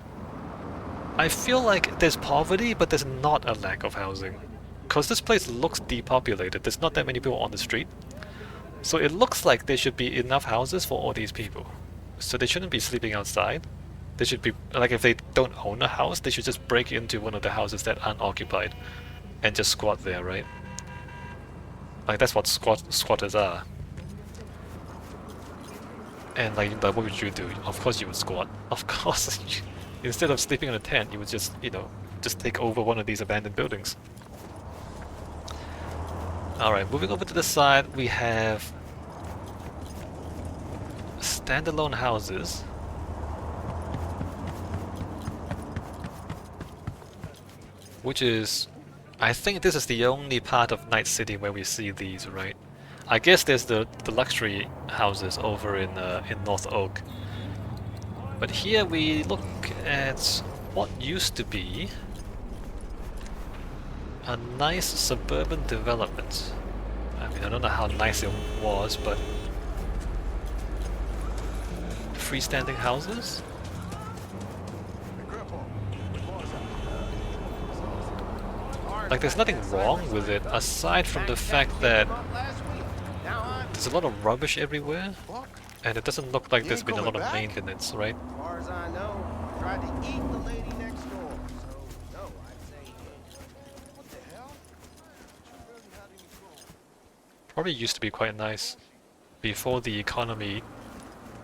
I feel like there's poverty, but there's not a lack of housing. Because this place looks depopulated. There's not that many people on the street. So it looks like there should be enough houses for all these people. So they shouldn't be sleeping outside. They should be, like if they don't own a house, they should just break into one of the houses that aren't occupied and just squat there, right? Like that's what squatters are. And like what would you do? Of course you would squat. Of course. Instead of sleeping in a tent, you would just, you know, just take over one of these abandoned buildings. Alright, moving over to the side, we have standalone houses. Which is, I think this is the only part of Night City where we see these, right? I guess there's the luxury houses over in North Oak. But here we look at what used to be a nice suburban development. I mean, I don't know how nice it was, but freestanding houses? Like, there's nothing wrong with it, aside from the fact that there's a lot of rubbish everywhere, and it doesn't look like there's been a lot of maintenance, right? As far as I know, tried to eat the lady next door. So, no, I'd say... What the hell? Probably used to be quite nice before the economy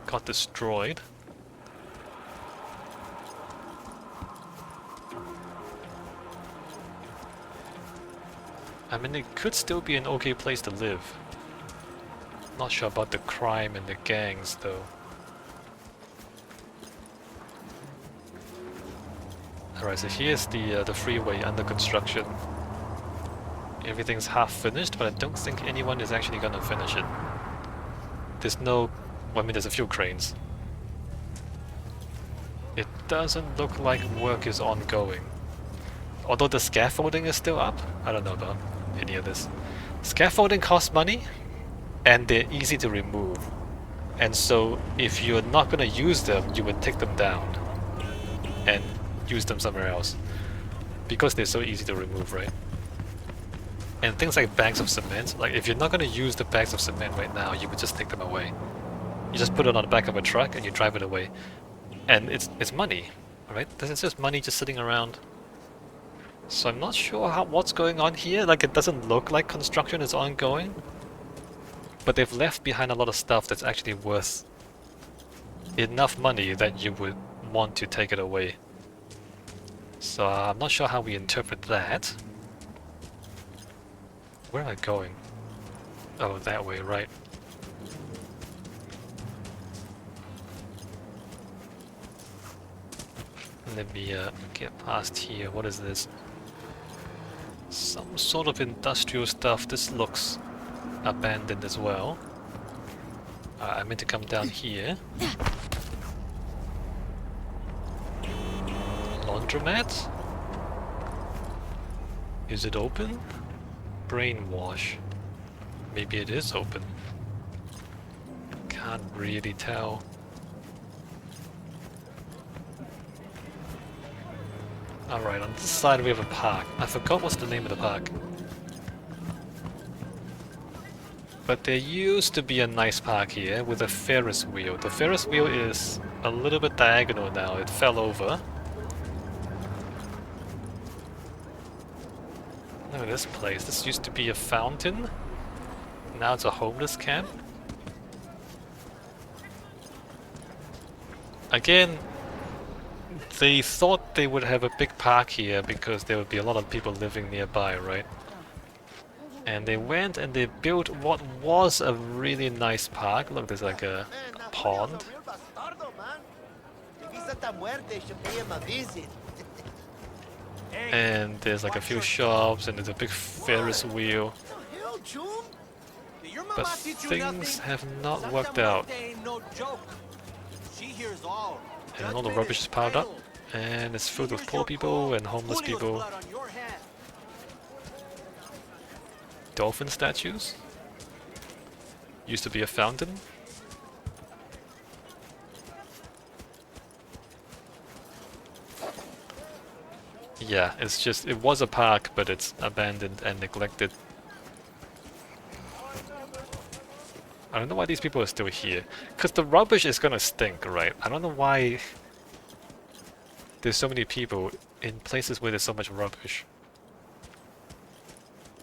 got destroyed. I mean, it could still be an okay place to live. Not sure about the crime and the gangs, though. Alright, so here's the freeway under construction. Everything's half finished, but I don't think anyone is actually gonna finish it. There's no... well, I mean, there's a few cranes. It doesn't look like work is ongoing. Although the scaffolding is still up? I don't know about any of this. Scaffolding costs money, and they're easy to remove. And so, if you're not gonna use them, you would take them down and use them somewhere else. Because they're so easy to remove, right? And things like bags of cement, like if you're not gonna use the bags of cement right now, you would just take them away. You just put it on the back of a truck and you drive it away. And it's money, right? This is just money just sitting around. So I'm not sure what's going on here. Like, it doesn't look like construction is ongoing, but they've left behind a lot of stuff that's actually worth enough money that you would want to take it away. So I'm not sure how we interpret that. Where am I going? Oh, that way, right. Let me get past here. What is this? Some sort of industrial stuff. This looks abandoned as well. I meant to come down here. Laundromat? Is it open? Brainwash. Maybe it is open. Can't really tell. Alright, on this side we have a park. I forgot what's the name of the park. But there used to be a nice park here with a Ferris wheel. The Ferris wheel is a little bit diagonal now. It fell over. Look at this place. This used to be a fountain. Now it's a homeless camp. Again, they thought they would have a big park here because there would be a lot of people living nearby, right? And they went and they built what was a really nice park. Look, there's like a Man, now Julio's pond. a real bastardo, man. If he's at that muerte, should pay him a visit. And there's like a few shops and there's a big Ferris wheel. What the hell, June? Did your But mama teach you things nothing? have not Santa worked out. Muerte ain't no joke. She hears all. And all the Judgment rubbish is piled up. final. And it's She filled with hears poor your people call. and homeless Julio's people. blood on your hand. Dolphin statues. Used to be a fountain. Yeah, it's just, it was a park, but it's abandoned and neglected. I don't know why these people are still here. Because the rubbish is gonna stink, right? I don't know why there's so many people in places where there's so much rubbish.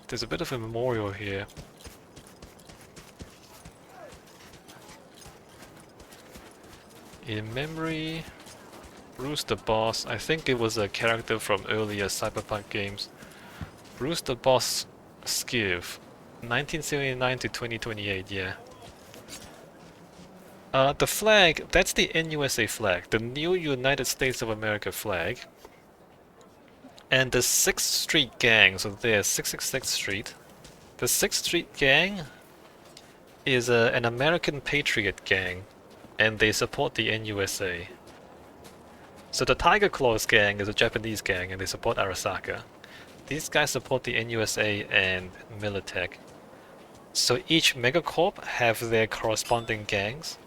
There's a bit of a memorial here. In memory, Bruce the Boss. I think it was a character from earlier Cyberpunk games. Bruce the Boss Skiv. 1979 to 2028, yeah. The flag, that's the NUSA flag, the new United States of America flag. And the 6th Street Gang, so there's 666th Street. The 6th Street Gang is an American patriot gang, and they support the NUSA. So the Tiger Claws gang is a Japanese gang, and they support Arasaka. These guys support the NUSA and Militech. So each megacorp have their corresponding gangs.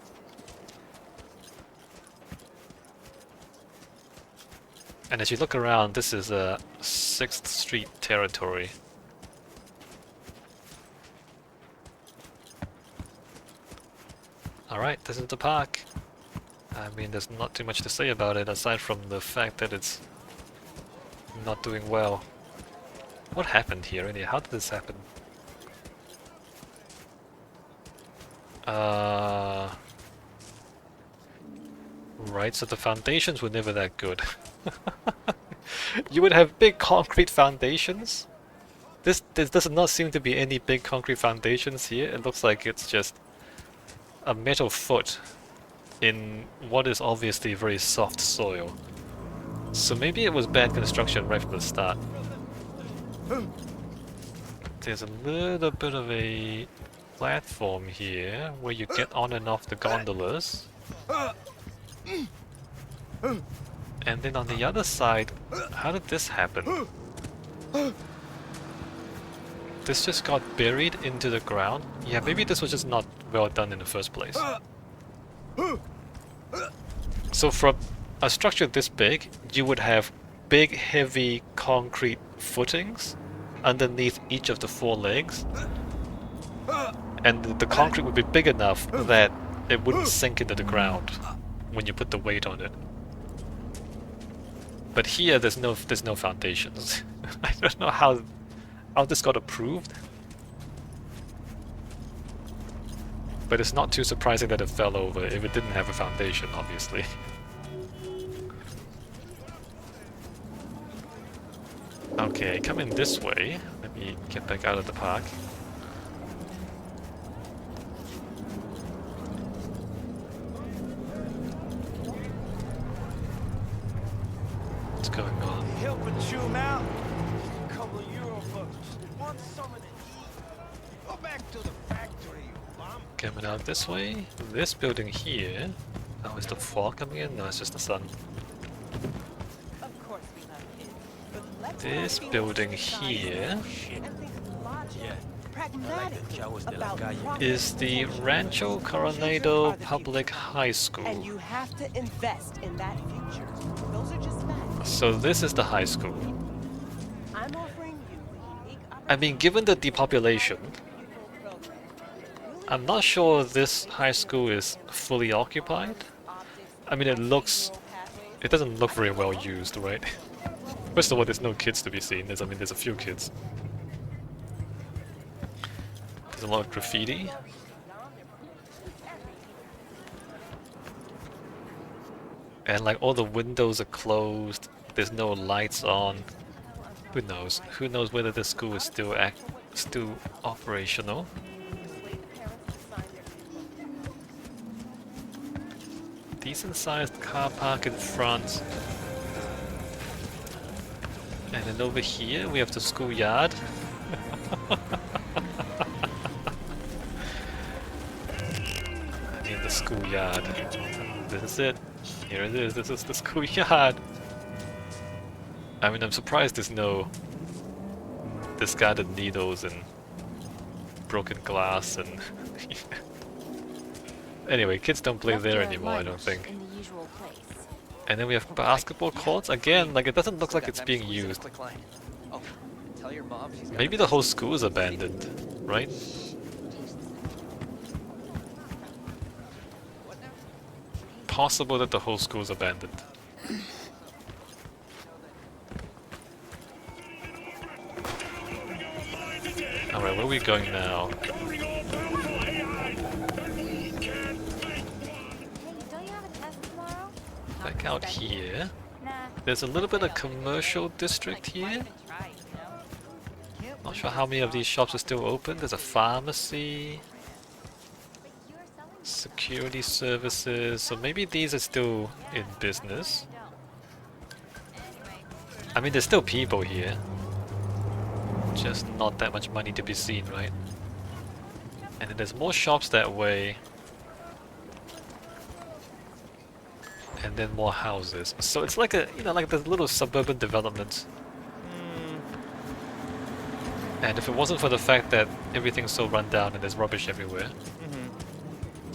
And as you look around, this is a 6th Street territory. Alright, this is the park. I mean, there's not too much to say about it aside from the fact that it's not doing well. What happened here, really? How did this happen? Right, so the foundations were never that good. You would have big concrete foundations. There does not seem to be any big concrete foundations here. It looks like it's just a metal foot in what is obviously very soft soil. So maybe it was bad construction right from the start. There's a little bit of a platform here where you get on and off the gondolas. And then on the other side, how did this happen? This just got buried into the ground? Yeah, maybe this was just not well done in the first place. So from a structure this big, you would have big heavy concrete footings underneath each of the 4 legs. And the concrete would be big enough that it wouldn't sink into the ground when you put the weight on it. But here there's no foundations. I don't know how this got approved. But it's not too surprising that it fell over if it didn't have a foundation, obviously. Okay, come in this way. Let me get back out of the park. What's going on? Helping you out. Couple of euro bucks. Want some of the heat? Go back to the factory, you bum. Coming out this way. This building here. Oh, is the fog coming in? No, it's just the sun. Of course we love kids, but let's This not be building society here and think logic, pragmatic about about is the profit. Rancho Coronado Public High School. And you have to invest in that future. Those are just facts. So this is the high school. I'm offering you a unique I mean, given the depopulation, I'm not sure this high school is fully occupied. I mean, it doesn't look very well used, right? First of all, there's no kids to be seen. There's a few kids. There's a lot of graffiti. And like all the windows are closed. There's no lights on. Who knows? Who knows whether the school is still still operational. Decent sized car park in front. And then over here we have the schoolyard. I mean the schoolyard. This is it. Here it is. This is the schoolyard. I mean, I'm surprised there's no discarded needles and broken glass and... Anyway, kids don't play there anymore, I don't think. In the usual place. And then we have basketball courts. Again, like it doesn't look like it's being used. Oh, tell your mom she's got Maybe the whole school is abandoned, right? Possible that the whole school is abandoned. Alright, where are we going now? Hey, don't you have a test tomorrow? Back out here. Nah. There's a little bit of commercial district here. Not sure how many of these shops are still open. There's a pharmacy, security services, so maybe these are still in business. I mean, there's still people here. Just not that much money to be seen, right? And then there's more shops that way. And then more houses. So it's like a, you know, like the little suburban developments. And if it wasn't for the fact that everything's so run down and there's rubbish everywhere,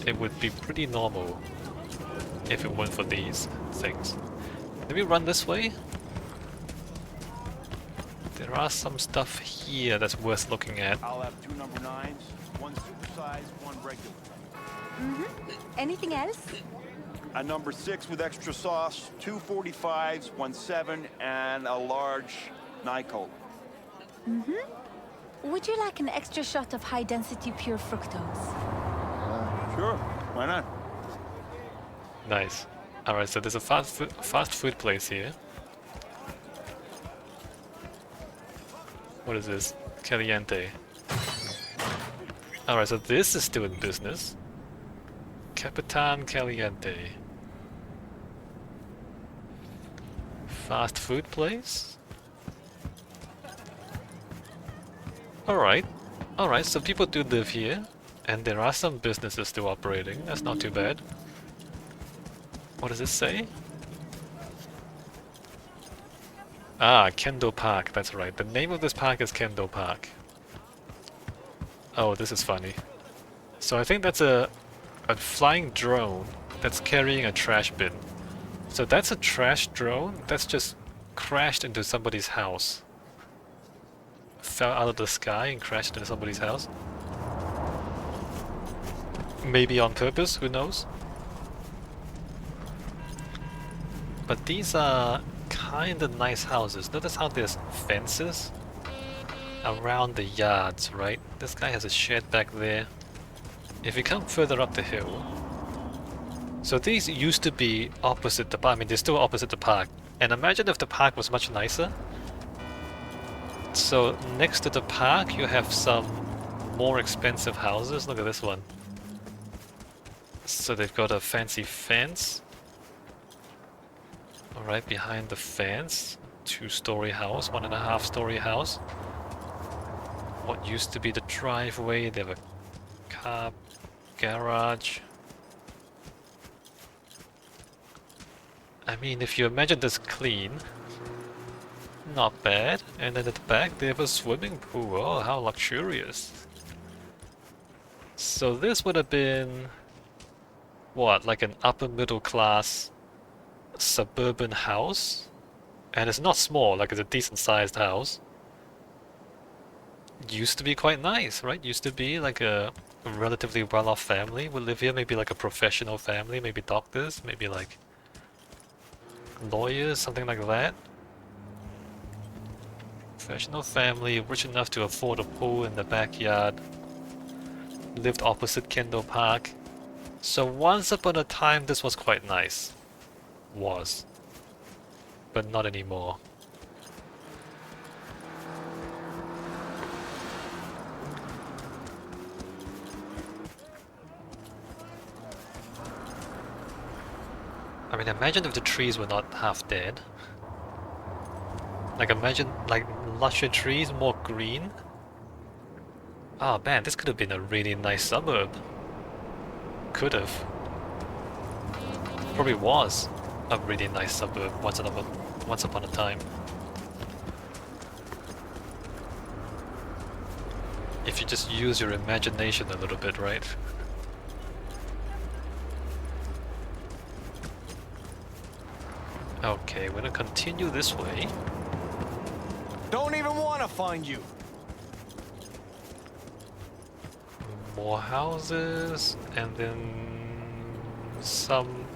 it would be pretty normal if it weren't for these things. Let me run this way. There are some stuff here that's worth looking at. I'll have 2 number 9s, 1 supersized, 1 regular. Anything else? A number 6 with extra sauce, 2 45s, 1 7, and a large Nycol. Would you like an extra shot of high-density pure fructose? Sure, why not? Nice. Alright, so there's a fast food place here. What is this? Caliente. Alright, so this is still in business. Capitan Caliente. Fast food place? Alright. Alright, so people do live here. And there are some businesses still operating. That's not too bad. What does this say? Ah, Kendal Park, that's right. The name of this park is Kendal Park. Oh, this is funny. So I think that's a flying drone that's carrying a trash bin. So that's a trash drone that's just crashed into somebody's house. Fell out of the sky and crashed into somebody's house. Maybe on purpose, who knows? But these are kinda nice houses. Notice how there's fences around the yards, right? This guy has a shed back there. If you come further up the hill... So these used to be opposite the park. I mean, they're still opposite the park. And imagine if the park was much nicer. So next to the park you have some more expensive houses. Look at this one. So they've got a fancy fence. Alright, behind the fence, 2-story house, 1.5-story house. What used to be the driveway, they have a car garage. I mean, if you imagine this clean, not bad. And then at the back they have a swimming pool. Oh, how luxurious. So this would have been, what, like an upper middle class suburban house, and it's not small, like it's a decent sized house. Used to be quite nice, right? Used to be like a relatively well-off family would live here, maybe like a professional family, maybe doctors, maybe like lawyers, something like that. Professional family, rich enough to afford a pool in the backyard, lived opposite Kendal Park. So once upon a time this was quite nice. Was. But not anymore. mean, imagine if the trees were not half dead. Like imagine like lusher trees, more green. Oh man, this could have been a really nice suburb. Could have. Probably was a really nice suburb once upon a time. If you just use your imagination a little bit, right? Okay, we're gonna continue this way. Don't even want to find you. More houses, and then some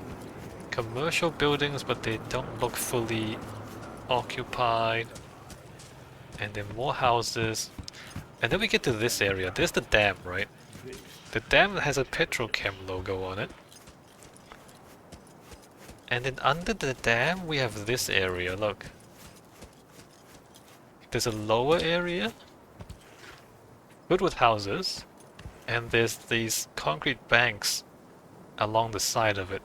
commercial buildings, but they don't look fully occupied. And then more houses. And then we get to this area. There's the dam, right? The dam has a petrochem logo on it. And then under the dam we have this area, look. There's a lower area, good with houses, and there's these concrete banks along the side of it.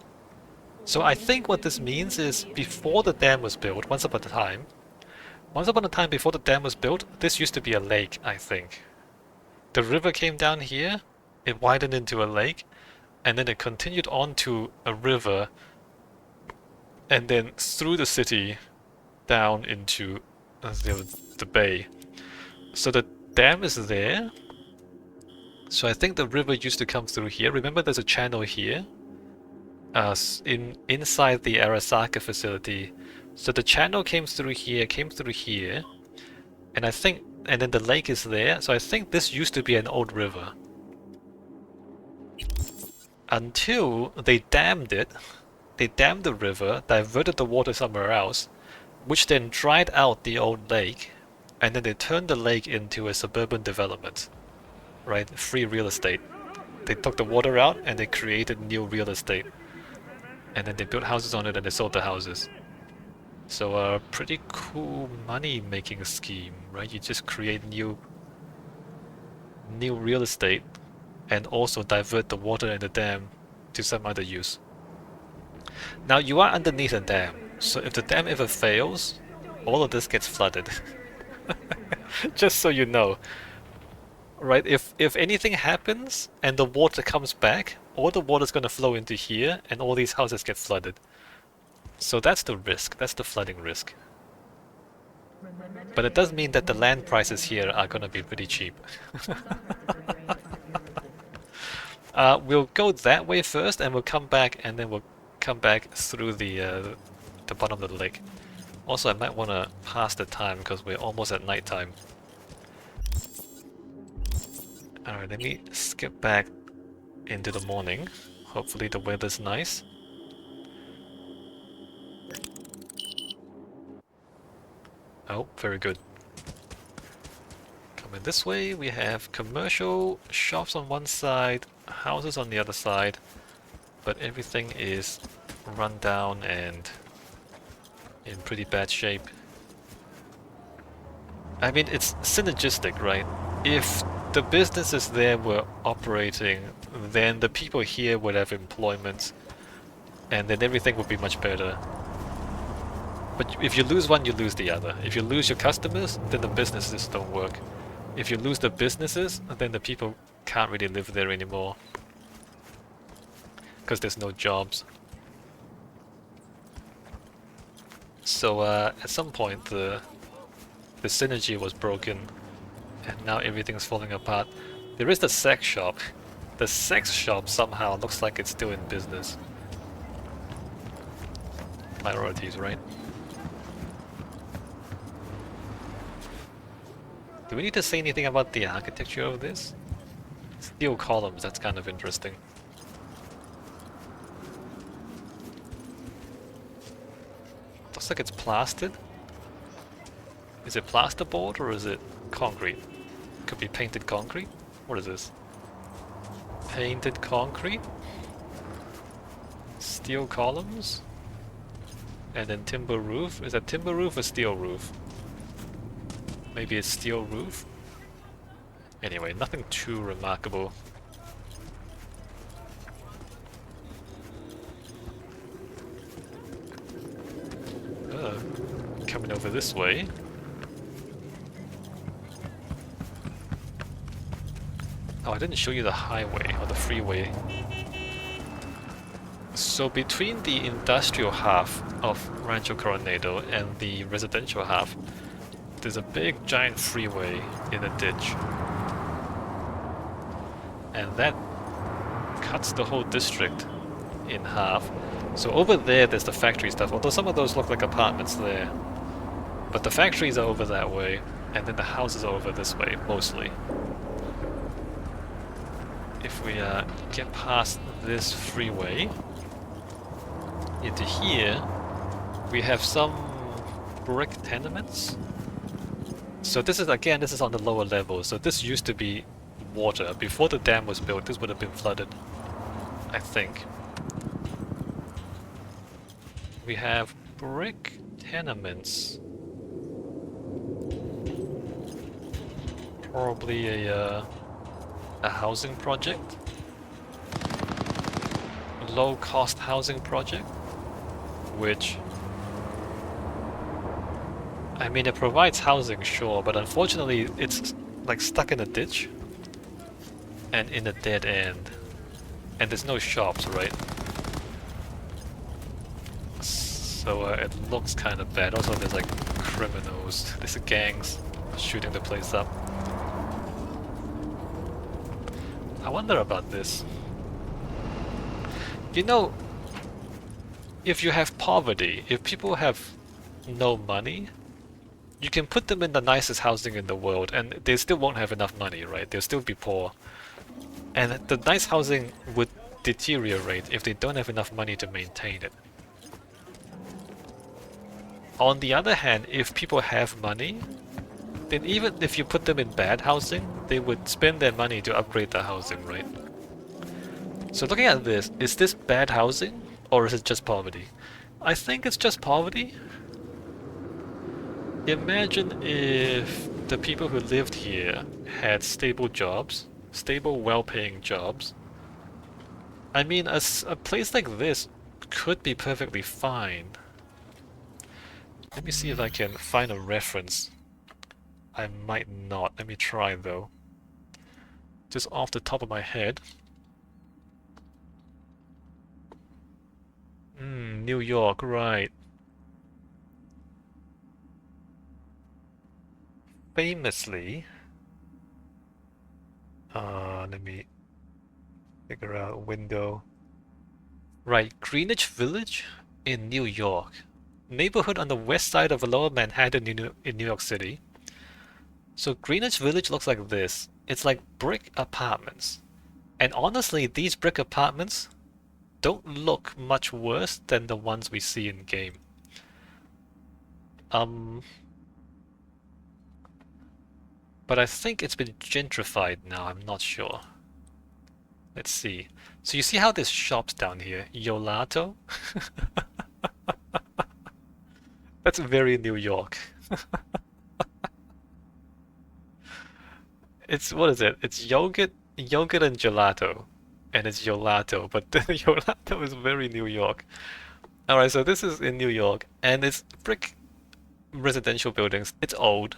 So I think what this means is before the dam was built, once upon a time before the dam was built, this used to be a lake, I think. The river came down here, it widened into a lake, and then it continued on to a river, and then through the city down into the bay. So the dam is there. So I think the river used to come through here. Remember there's a channel here? Inside the Arasaka facility. So the channel came through here, and and then the lake is there. So I think this used to be an old river. Until they dammed it. They dammed the river, diverted the water somewhere else, which then dried out the old lake, and then they turned the lake into a suburban development. Right? Free real estate. They took the water out and they created new real estate. And then they built houses on it and they sold the houses. So a pretty cool money making scheme, right? You just create new real estate and also divert the water in the dam to some other use. Now you are underneath a dam, so if the dam ever fails, all of this gets flooded. Just so you know. Right, if anything happens and the water comes back, all the water's gonna flow into here and all these houses get flooded. So that's the risk, that's the flooding risk. But it does mean that the land prices here are gonna be pretty cheap. We'll go that way first and we'll come back and then we'll come back through the bottom of the lake. Also I might wanna pass the time because we're almost at night time. Alright, let me skip back into the morning. Hopefully the weather's nice. Oh, very good. Coming this way, we have commercial shops on one side, houses on the other side, but everything is run down and in pretty bad shape. I mean, it's synergistic, right? If the businesses there were operating, then the people here would have employment, and then everything would be much better. But if you lose one, you lose the other. If you lose your customers, then the businesses don't work. If you lose the businesses, then the people can't really live there anymore. Because there's no jobs. So at some point the synergy was broken. And now everything's falling apart. There is the sex shop. The sex shop somehow looks like it's still in business. Priorities, right? Do we need to say anything about the architecture of this? Steel columns, that's kind of interesting. Looks like it's plastered. Is it plasterboard or is it concrete? Could be painted concrete. What is this? Painted concrete? Steel columns? And then timber roof. Is that timber roof or steel roof? Maybe it's steel roof? Anyway, nothing too remarkable. coming over this way. Oh, I didn't show you the highway or the freeway. So between the industrial half of Rancho Coronado and the residential half, there's a big giant freeway in a ditch. And that cuts the whole district in half. So over there's the factory stuff, although some of those look like apartments there. But the factories are over that way, and then the houses are over this way, mostly. If we get past this freeway, into here, we have some brick tenements. So this is, again, this is on the lower level, so this used to be water. Before the dam was built, this would have been flooded, I think. We have brick tenements. Probably a housing project. Low-cost housing project. Which, I mean, it provides housing, sure, but unfortunately it's like stuck in a ditch and in a dead end, and there's no shops, right? So it looks kind of bad. Also, there's like criminals, there's gangs shooting the place up. I wonder about this. You know, if you have poverty, if people have no money, you can put them in the nicest housing in the world and they still won't have enough money, right? They'll still be poor. And the nice housing would deteriorate if they don't have enough money to maintain it. On the other hand, if people have money, then even if you put them in bad housing, they would spend their money to upgrade the housing, right? So looking at this, is this bad housing? Or is it just poverty? I think it's just poverty. Imagine if the people who lived here had stable jobs, stable, well-paying jobs. I mean, a place like this could be perfectly fine. Let me see if I can find a reference. I might not. Let me try though. Just off the top of my head. New York, right. Famously, let me figure out window. Right, Greenwich Village in New York. Neighborhood on the west side of Lower Manhattan in New York City. So Greenwich Village looks like this. It's like brick apartments. And honestly, these brick apartments don't look much worse than the ones we see in game. But I think it's been gentrified now, I'm not sure. Let's see. So you see how there's shops down here? Yolato? That's very New York. It's, what is it? It's yogurt and gelato. And it's Yolato, but Yolato is very New York. Alright, so this is in New York, and it's brick residential buildings. It's old.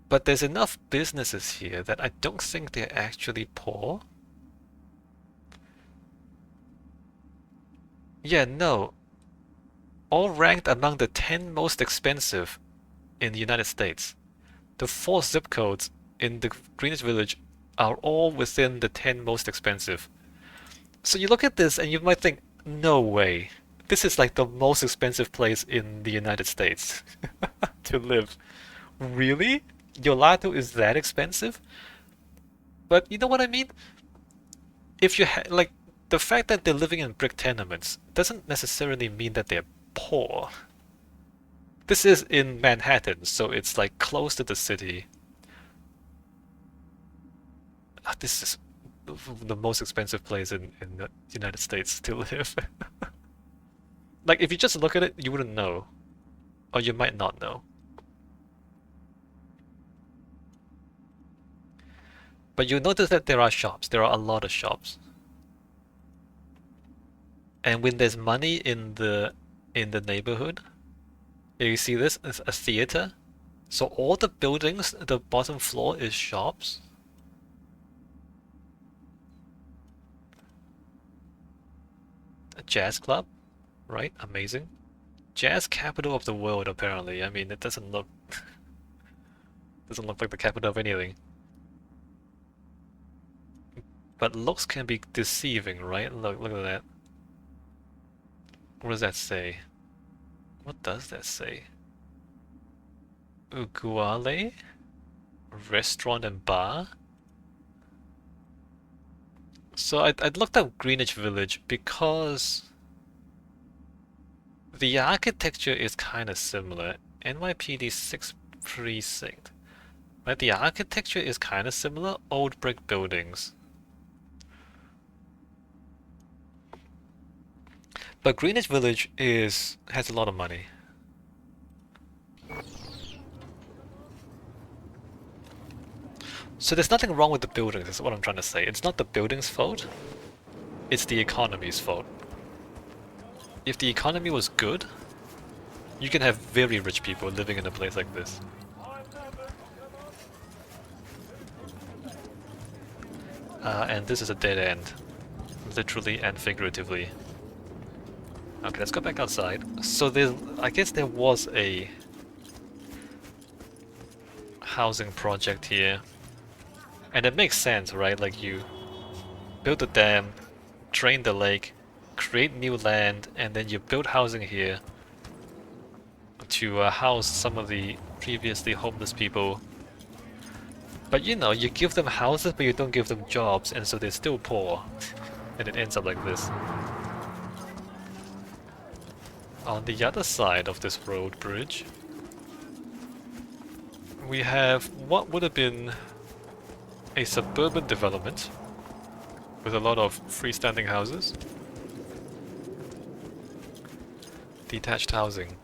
But there's enough businesses here that I don't think they're actually poor. Yeah, no. All ranked among the 10 most expensive in the United States. The 4 zip codes in the Greenwich Village are all within the 10 most expensive. So you look at this and you might think, no way. This is like the most expensive place in the United States to live. Really? Yolato is that expensive? But you know what I mean? If you like, the fact that they're living in brick tenements doesn't necessarily mean that they're poor. This is in Manhattan, so it's like close to the city. This is the most expensive place in the United States to live. Like, if you just look at it, you wouldn't know. Or you might not know. But you notice that there are shops. There are a lot of shops. And when there's money in the neighborhood, You see this? It's a theater. So all the buildings, the bottom floor is shops. A jazz club, right? Amazing. Jazz capital of the world, apparently. I mean, it doesn't look like the capital of anything. But looks can be deceiving, right? Look at that. What does that say? What does that say? Uguale? Restaurant and bar? So I'd looked up Greenwich Village because the architecture is kind of similar. NYPD 6th Precinct. Right, the architecture is kind of similar. Old brick buildings. But Greenwich Village has a lot of money. So there's nothing wrong with the buildings, is what I'm trying to say. It's not the building's fault, it's the economy's fault. If the economy was good, you can have very rich people living in a place like this. And this is a dead end, literally and figuratively. Okay, let's go back outside. So I guess there was a housing project here. And it makes sense, right? Like you build a dam, drain the lake, create new land, and then you build housing here to house some of the previously homeless people. But you know, you give them houses, but you don't give them jobs, and so they're still poor. And it ends up like this. On the other side of this road bridge, we have what would have been a suburban development with a lot of freestanding houses. Detached housing.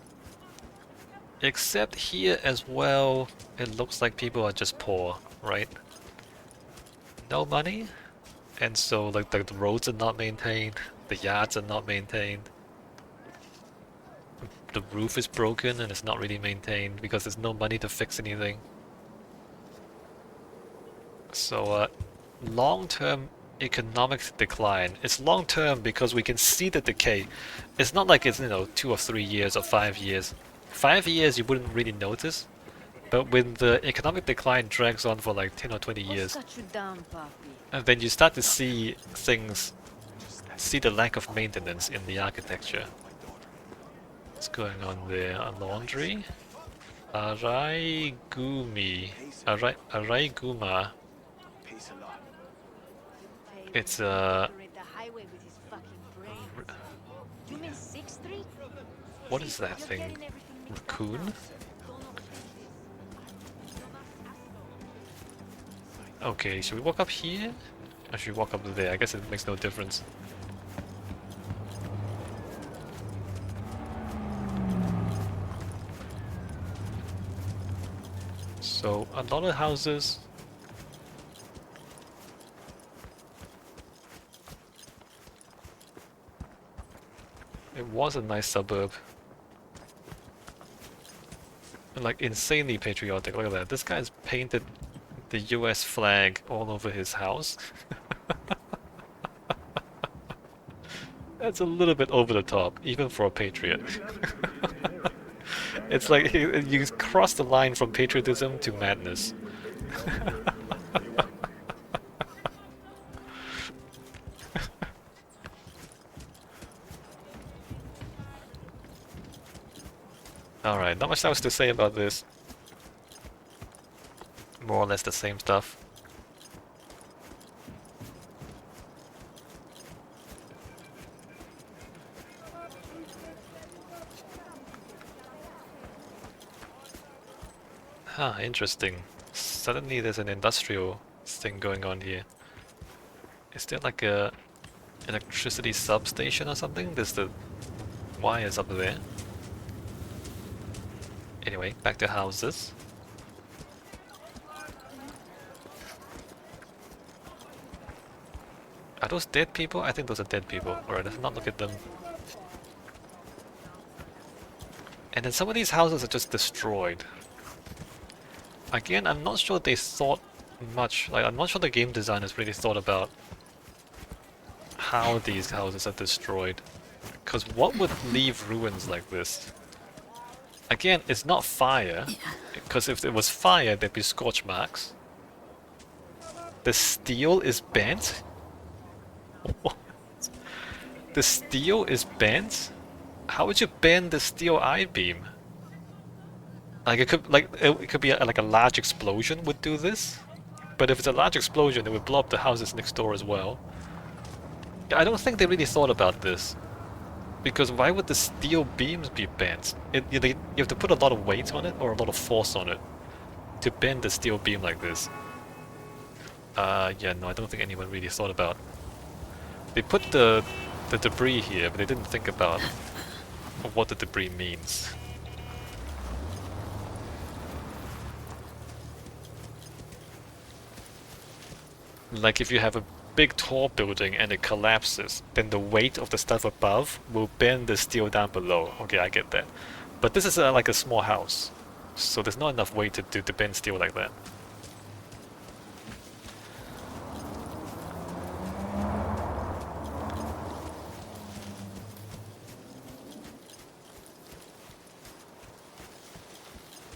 Except here as well, it looks like people are just poor, right? No money, and so like the roads are not maintained, the yards are not maintained. The roof is broken and it's not really maintained because there's no money to fix anything. So long-term economic decline. It's long-term because we can see the decay. It's not like it's, you know, 2 or 3 years or 5 years. 5 years you wouldn't really notice, but when the economic decline drags on for like 10 or 20 years, and then you start to see things, see the lack of maintenance in the architecture. What's going on there? A laundry? Araiguma. It's what is that thing? Raccoon? Okay, should we walk up here? Or should we walk up there? I guess it makes no difference. So, a lot of houses. It was a nice suburb. And like insanely patriotic, look at that. This guy's painted the US flag all over his house. That's a little bit over the top, even for a patriot. It's like you cross the line from patriotism to madness. Alright, not much else to say about this. More or less the same stuff. Huh, interesting. Suddenly there's an industrial thing going on here. Is there like a electricity substation or something? There's the wires up there. Anyway, back to houses. Are those dead people? I think those are dead people. Alright, let's not look at them. And then some of these houses are just destroyed. Again, I'm not sure they thought much, like I'm not sure the game designers really thought about how these houses are destroyed. Because what would leave ruins like this? Again, it's not fire, because if it was fire, there'd be scorch marks. The steel is bent? What? The steel is bent? How would you bend the steel I-beam? Like it could be like a large explosion would do this, but if it's a large explosion, it would blow up the houses next door as well. I don't think they really thought about this. Because why would the steel beams be bent? You have to put a lot of weight on it or a lot of force on it to bend the steel beam like this. Yeah, no, I don't think anyone really thought about. They put the debris here, but they didn't think about what the debris means. Like if you have a big tall building and it collapses, then the weight of the stuff above will bend the steel down below. Okay, I get that. But this is like a small house, so there's not enough weight to bend steel like that.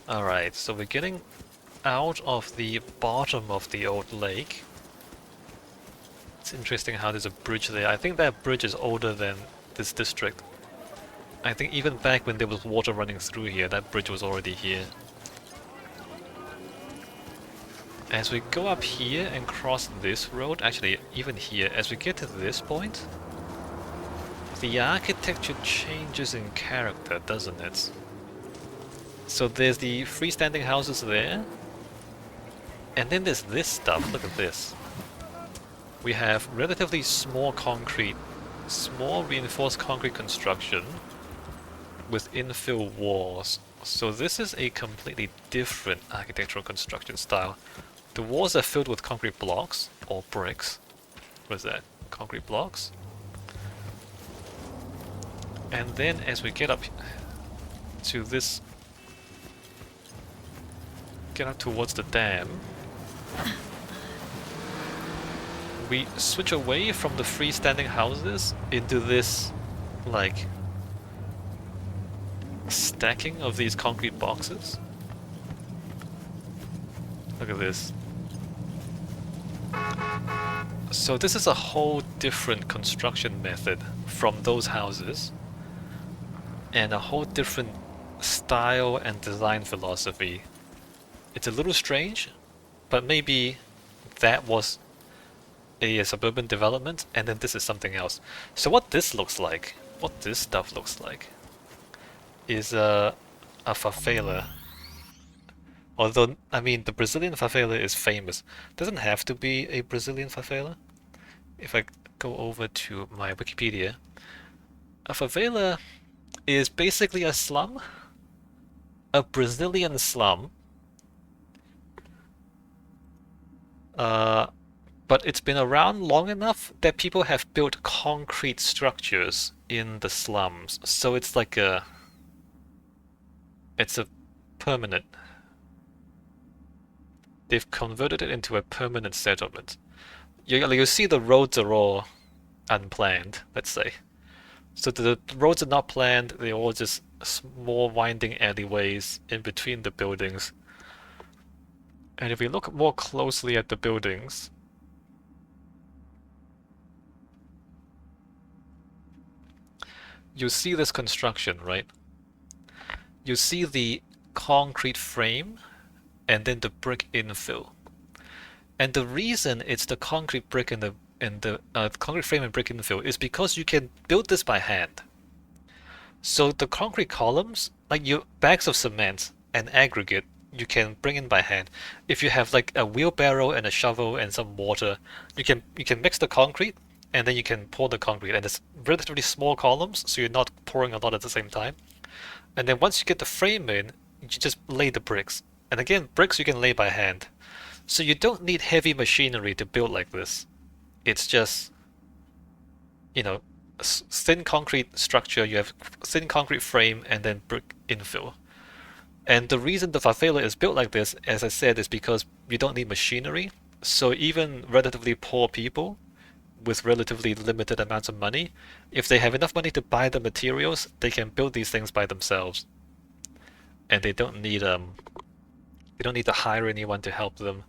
Alright, so we're getting out of the bottom of the old lake. It's interesting how there's a bridge there. I think that bridge is older than this district. I think even back when there was water running through here, that bridge was already here. As we go up here and cross this road, actually even here, as we get to this point, the architecture changes in character, doesn't it? So there's the freestanding houses there, and then there's this stuff, look at this. We have relatively small reinforced concrete construction with infill walls. So this is a completely different architectural construction style. The walls are filled with concrete blocks, or bricks. What is that? Concrete blocks. And then as we get up to this... get up towards the dam, we switch away from the freestanding houses into this, like, stacking of these concrete boxes. Look at this. So this is a whole different construction method from those houses, and a whole different style and design philosophy. It's a little strange, but maybe that was a suburban development, and then this is something else. So what this looks like, what this stuff looks like, is a favela. Although, I mean, the Brazilian favela is famous. Doesn't have to be a Brazilian favela. If I go over to my Wikipedia, a favela is basically a slum, a Brazilian slum. But it's been around long enough that people have built concrete structures in the slums. So it's like it's a permanent. They've converted it into a permanent settlement. You see the roads are all unplanned, let's say. So the roads are not planned, they're all just small winding alleyways in between the buildings. And if we look more closely at the buildings, you see this construction, right? You see the concrete frame and then the brick infill. And the reason it's the concrete brick and the concrete frame and brick infill is because you can build this by hand. So the concrete columns, like your bags of cement and aggregate, you can bring in by hand. If you have like a wheelbarrow and a shovel and some water, you can mix the concrete and then you can pour the concrete. And it's relatively small columns, so you're not pouring a lot at the same time. And then once you get the frame in, you just lay the bricks. And again, bricks you can lay by hand. So you don't need heavy machinery to build like this. It's just, you know, thin concrete structure, you have thin concrete frame, and then brick infill. And the reason the favela is built like this, as I said, is because you don't need machinery. So even relatively poor people with relatively limited amounts of money, if they have enough money to buy the materials, they can build these things by themselves. And they don't need to hire anyone to help them,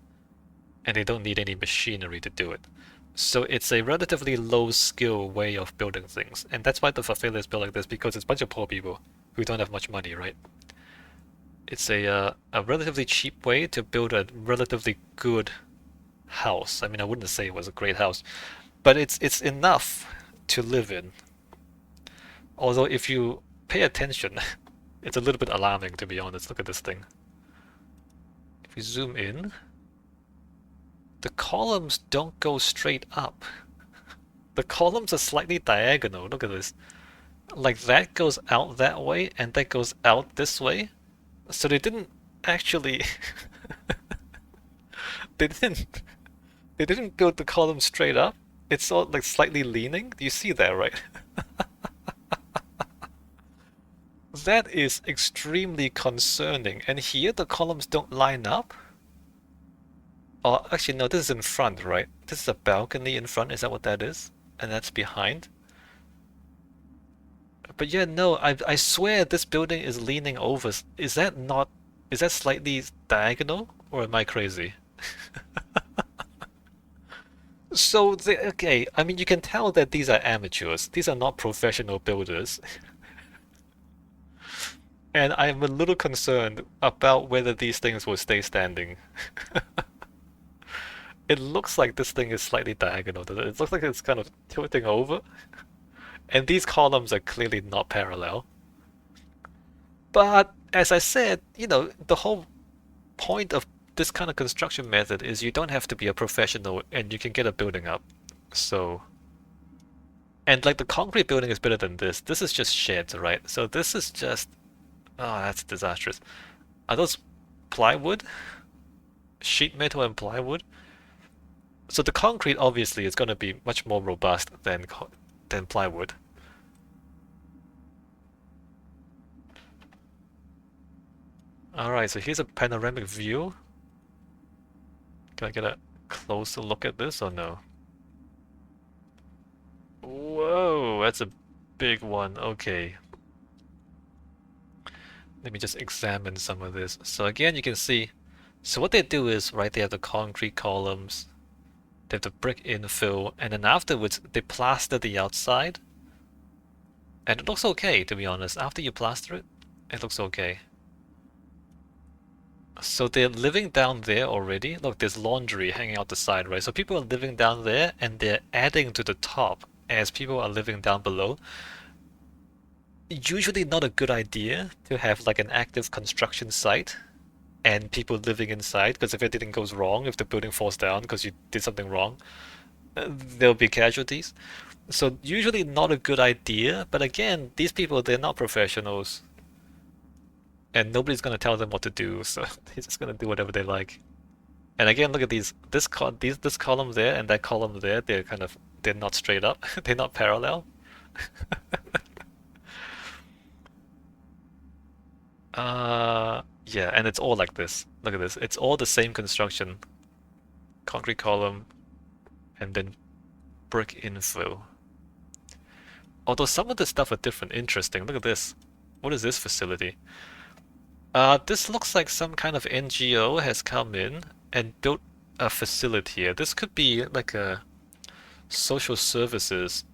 and they don't need any machinery to do it. So it's a relatively low skill way of building things, and that's why the favela is built like this, because it's a bunch of poor people who don't have much money, right? It's a relatively cheap way to build a relatively good house. I mean, I wouldn't say it was a great house, but it's enough to live in. Although if you pay attention, it's a little bit alarming, to be honest. Look at this thing. If you zoom in, the columns don't go straight up. The columns are slightly diagonal. Look at this. Like that goes out that way, and that goes out this way. So they didn't actually they didn't build the column straight up. It's all like slightly leaning. Do you see that, right? That is extremely concerning. And here the columns don't line up. Oh, actually no, this is in front, right? This is a balcony in front. Is that what that is? And that's behind. But yeah, no, I swear this building is leaning over. Is that slightly diagonal, or am I crazy? So, okay, I mean, you can tell that these are amateurs. These are not professional builders. And I'm a little concerned about whether these things will stay standing. It looks like this thing is slightly diagonal. It looks like it's kind of tilting over. And these columns are clearly not parallel. But as I said, you know, the whole point of this kind of construction method is you don't have to be a professional and you can get a building up. So, and like the concrete building is better than this. This is just sheds, right? So this is just, oh, that's disastrous. Are those plywood? Sheet metal and plywood? So the concrete obviously is going to be much more robust than plywood. Alright, so here's a panoramic view. Can I get a closer look at this or no? Whoa, that's a big one. Okay. Let me just examine some of this. So again, you can see, so what they do is, right, they have the concrete columns, they have the brick infill, and then afterwards they plaster the outside. And it looks okay, to be honest. After you plaster it, it looks okay. So they're living down there already. Look, there's laundry hanging out the side, right? So people are living down there and they're adding to the top as people are living down below. Usually not a good idea to have like an active construction site and people living inside, because if anything goes wrong, if the building falls down because you did something wrong, there'll be casualties. So usually not a good idea, but again, these people, they're not professionals. And nobody's going to tell them what to do, so they're just going to do whatever they like. And again, look at this column there and that column there, they're not straight up, they're not parallel. Yeah, and it's all like this. Look at this. It's all the same construction. Concrete column, and then brick infill. Although some of the stuff are different. Interesting. Look at this. What is this facility? This looks like some kind of NGO has come in and built a facility here. This could be like a social services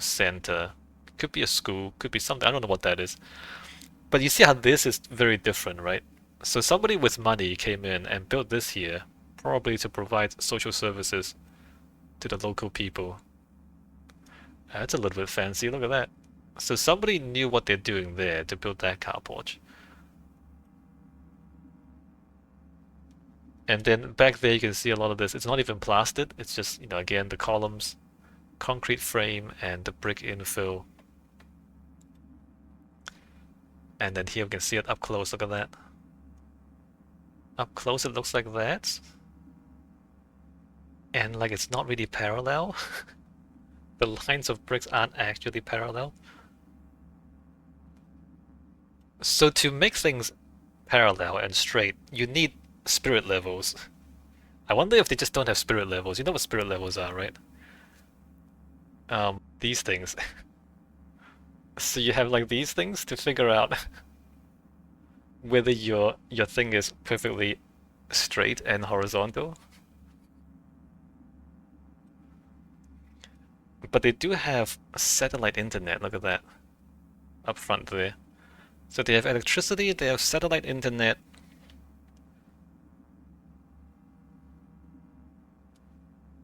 center. Could be a school, could be something. I don't know what that is. But you see how this is very different, right? So somebody with money came in and built this here, probably to provide social services to the local people. That's a little bit fancy, look at that. So somebody knew what they're doing there to build that carport. And then back there you can see a lot of this. It's not even plastered, it's just, you know, again, the columns, concrete frame, and the brick infill. And then here we can see it up close, look at that. Up close it looks like that. And like it's not really parallel. The lines of bricks aren't actually parallel. So to make things parallel and straight, you need spirit levels. I wonder if they just don't have spirit levels. You know what spirit levels are, right? These things. So you have like these things to figure out whether your thing is perfectly straight and horizontal. But they do have satellite internet, look at that. Up front there. So they have electricity, they have satellite internet.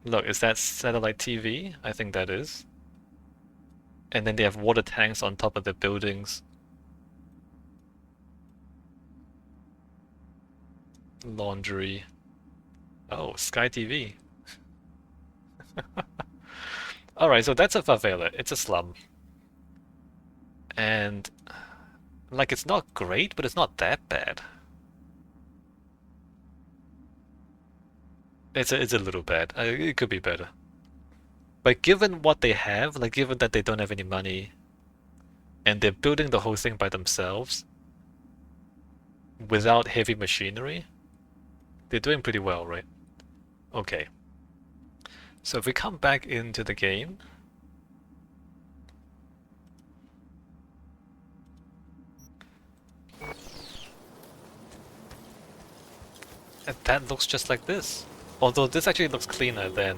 Look, is that satellite TV? I think that is. And then they have water tanks on top of the buildings. Laundry. Oh, Sky TV. Alright, so that's a favela. It's a slum. And like it's not great, but it's not that bad. It's a little bad. It could be better. But given what they have, like given that they don't have any money, and they're building the whole thing by themselves, without heavy machinery, they're doing pretty well, right? Okay. So if we come back into the game, and that looks just like this. Although this actually looks cleaner than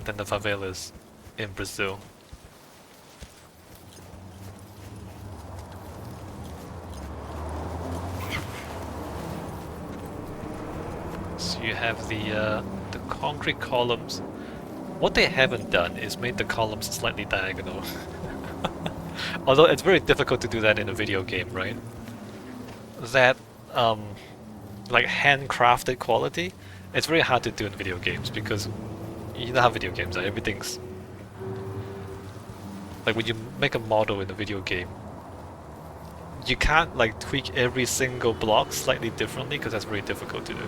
the favelas in Brazil. So you have the concrete columns. What they haven't done is made the columns slightly diagonal. Although it's very difficult to do that in a video game, right? That like handcrafted quality, it's very hard to do in video games because you know how video games are, everything's like when you make a model in a video game, you can't like tweak every single block slightly differently because that's very difficult to do.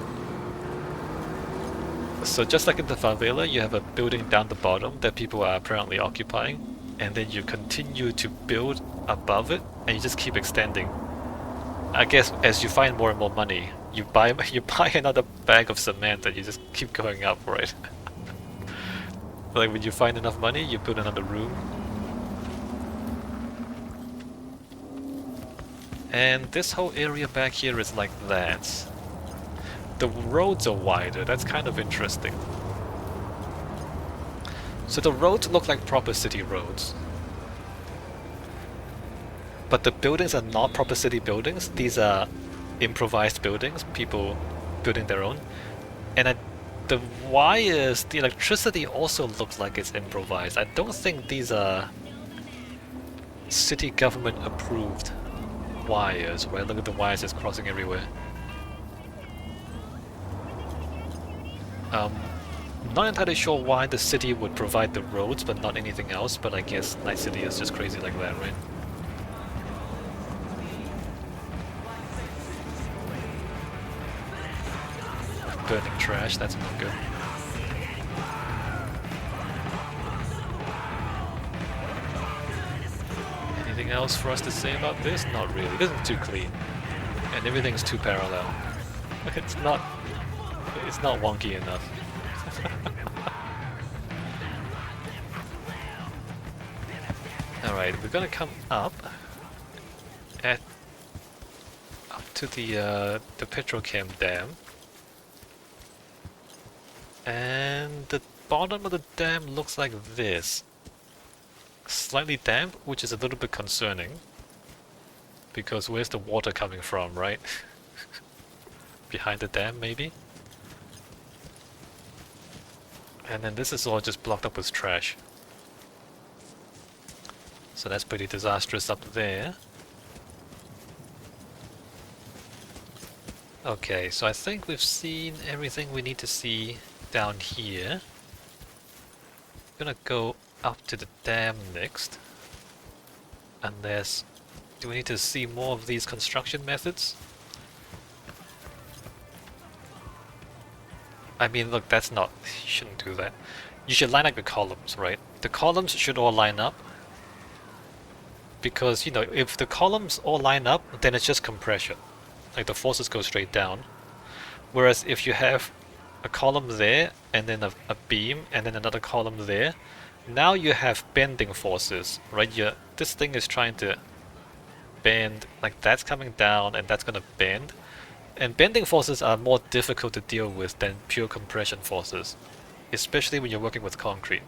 So just like in the favela, you have a building down the bottom that people are apparently occupying, and then you continue to build above it, and you just keep extending. I guess as you find more and more money, you buy another bag of cement and you just keep going up, right? Like when you find enough money, you build another room. And this whole area back here is like that. The roads are wider, that's kind of interesting. So the roads look like proper city roads. But the buildings are not proper city buildings, these are improvised buildings, people building their own. And the wires, the electricity also looks like it's improvised. I don't think these are city government approved wires, right? Look at the wires just crossing everywhere. Not entirely sure why the city would provide the roads but not anything else, but I guess Night City is just crazy like that, right? Burning trash, that's not good. Anything else for us to say about this? Not really. This is too clean. And everything's too parallel. It's not wonky enough. Alright, we're gonna come up to the petrochem dam. And the bottom of the dam looks like this. Slightly damp, which is a little bit concerning. Because where's the water coming from, right? Behind the dam, maybe? And then this is all just blocked up with trash. So that's pretty disastrous up there. Okay, so I think we've seen everything we need to see down here. Gonna go up to the dam next. Unless... do we need to see more of these construction methods? I mean, look, that's not... you shouldn't do that. You should line up your columns, right? the columns should all line up. Because, you know, if the columns all line up, then it's just compression. Like the forces go straight down. Whereas if you have a column there, and then a beam, and then another column there, now you have bending forces, right? This thing is trying to bend, like that's coming down, and that's gonna bend. And bending forces are more difficult to deal with than pure compression forces, especially when you're working with concrete.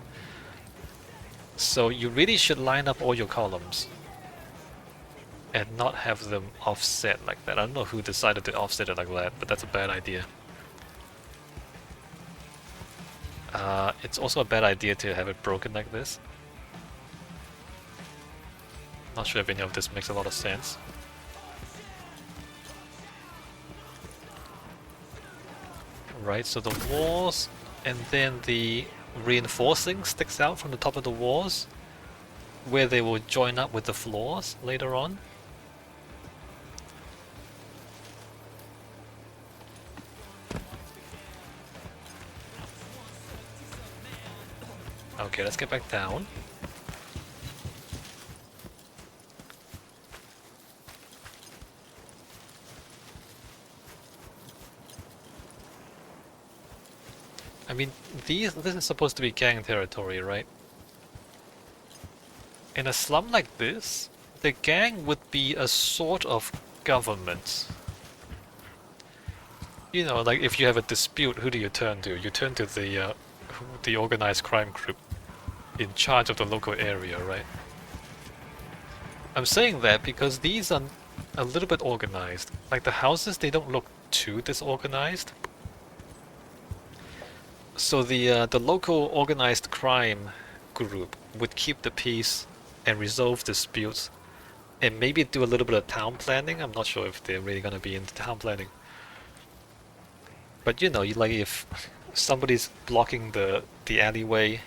So you really should line up all your columns and not have them offset like that. I don't know who decided to offset it like that, but that's a bad idea. It's also a bad idea to have it broken like this. Not sure if any of this makes a lot of sense. Right, so the walls and then the reinforcing sticks out from the top of the walls, where they will join up with the floors later on. Okay, let's get back down. I mean, this is supposed to be gang territory, right? In a slum like this, the gang would be a sort of government. You know, like if you have a dispute, who do you turn to? You turn to the organized crime group in charge of the local area, right? I'm saying that because these are a little bit organized. Like the houses, they don't look too disorganized. So the local organized crime group would keep the peace and resolve disputes and maybe do a little bit of town planning. I'm not sure if they're really gonna be into town planning. But you know, like if somebody's blocking the alleyway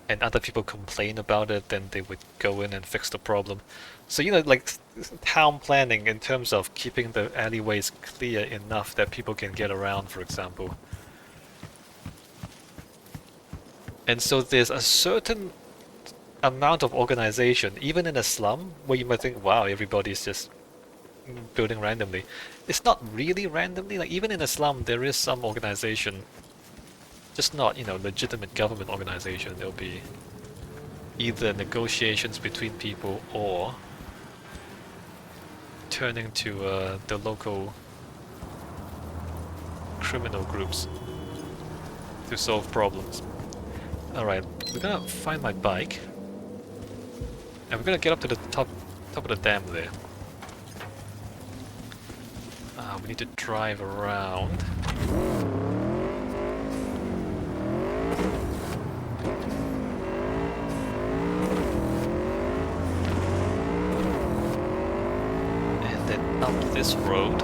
and other people complain about it, then they would go in and fix the problem. So you know, like town planning in terms of keeping the alleyways clear enough that people can get around, for example. And so there's a certain amount of organization, even in a slum, where you might think, wow, everybody's just building randomly. It's not really randomly, like even in a slum there is some organization, just not, you know, legitimate government organization. There'll be either negotiations between people or turning to the local criminal groups to solve problems. Alright, we're gonna find my bike. And we're gonna get up to the top of the dam there. We need to drive around. And then up this road.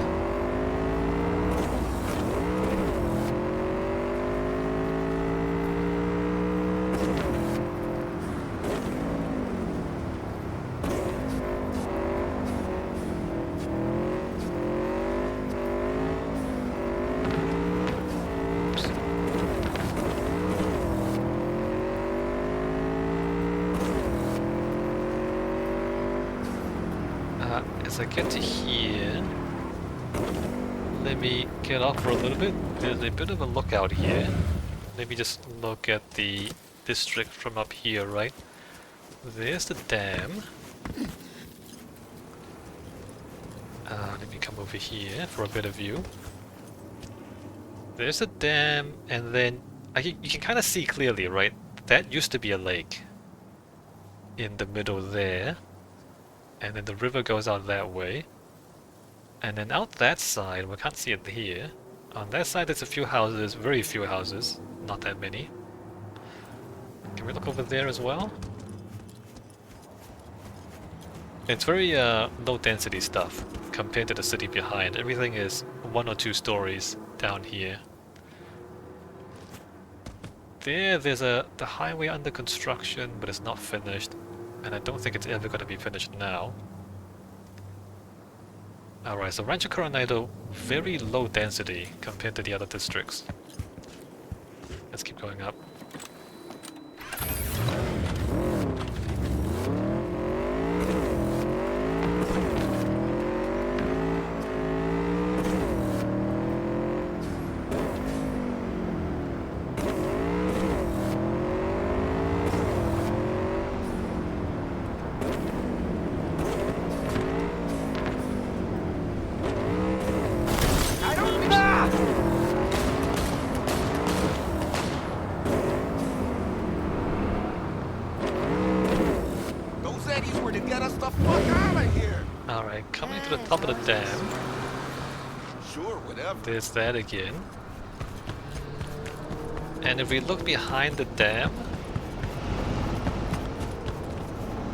As I get to here, let me get off for a little bit. There's a bit of a lookout here. Let me just look at the district from up here, right? There's the dam. Let me come over here for a better view. There's the dam, and then you can kind of see clearly, right? That used to be a lake in the middle there. And then the river goes out that way. And then out that side, we can't see it here. On that side there's a few houses, very few houses, not that many. Can we look over there as well? It's very low density stuff compared to the city behind. Everything is 1 or 2 stories down here. There's the highway under construction, but it's not finished. And I don't think it's ever going to be finished now. Alright, so Rancho Coronado, very low density compared to the other districts. Let's keep going up. to the top of the dam. Sure, whatever. There's that again. And if we look behind the dam,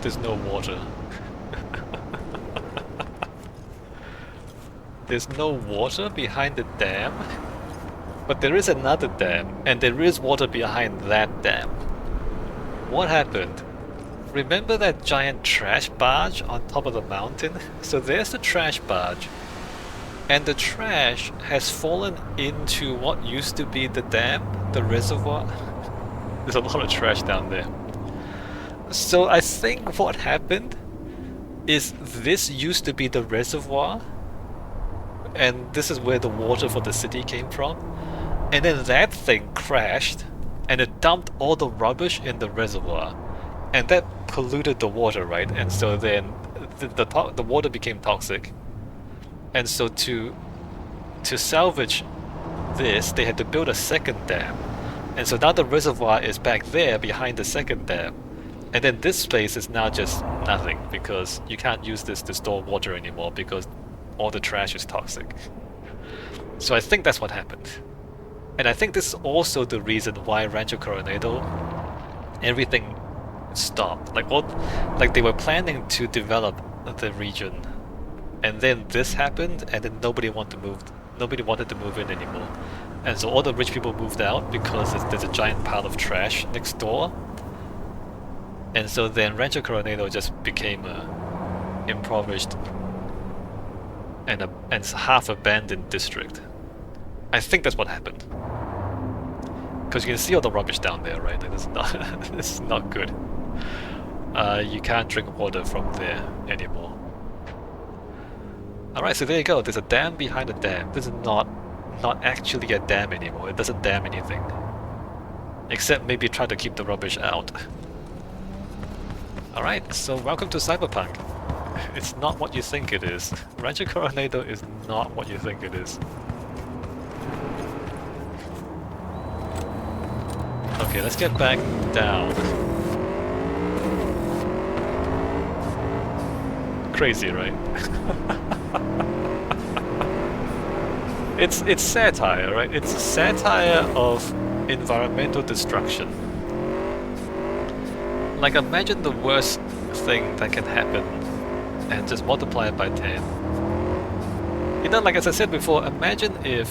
there's no water. There's no water behind the dam, but there is another dam, and there is water behind that dam. What happened? Remember that giant trash barge on top of the mountain? So there's the trash barge, and the trash has fallen into what used to be the dam, the reservoir. There's a lot of trash down there. So I think what happened is this used to be the reservoir, and this is where the water for the city came from, and then that thing crashed and it dumped all the rubbish in the reservoir, and that polluted the water, right? And so then the water became toxic, and so to salvage this they had to build a second dam, and so now the reservoir is back there behind the second dam, and then this place is now just nothing because you can't use this to store water anymore because all the trash is toxic. So I think that's what happened. And I think this is also the reason why Rancho Coronado, everything stopped. Like they were planning to develop the region, and then this happened, and then nobody wanted to move in anymore. And so all the rich people moved out because there's a giant pile of trash next door. And so then Rancho Coronado just became a impoverished and half abandoned district. I think that's what happened. Because you can see all the rubbish down there, right? Like, this is not good. You can't drink water from there anymore. Alright, so there you go. There's a dam behind a dam. This is not actually a dam anymore. It doesn't dam anything. Except maybe try to keep the rubbish out. Alright, so welcome to Cyberpunk. It's not what you think it is. Rancho Coronado is not what you think it is. Okay, let's get back down. Crazy, right? It's satire, right? It's a satire of environmental destruction. Like, imagine the worst thing that can happen and just multiply it by 10. You know, like as I said before, imagine if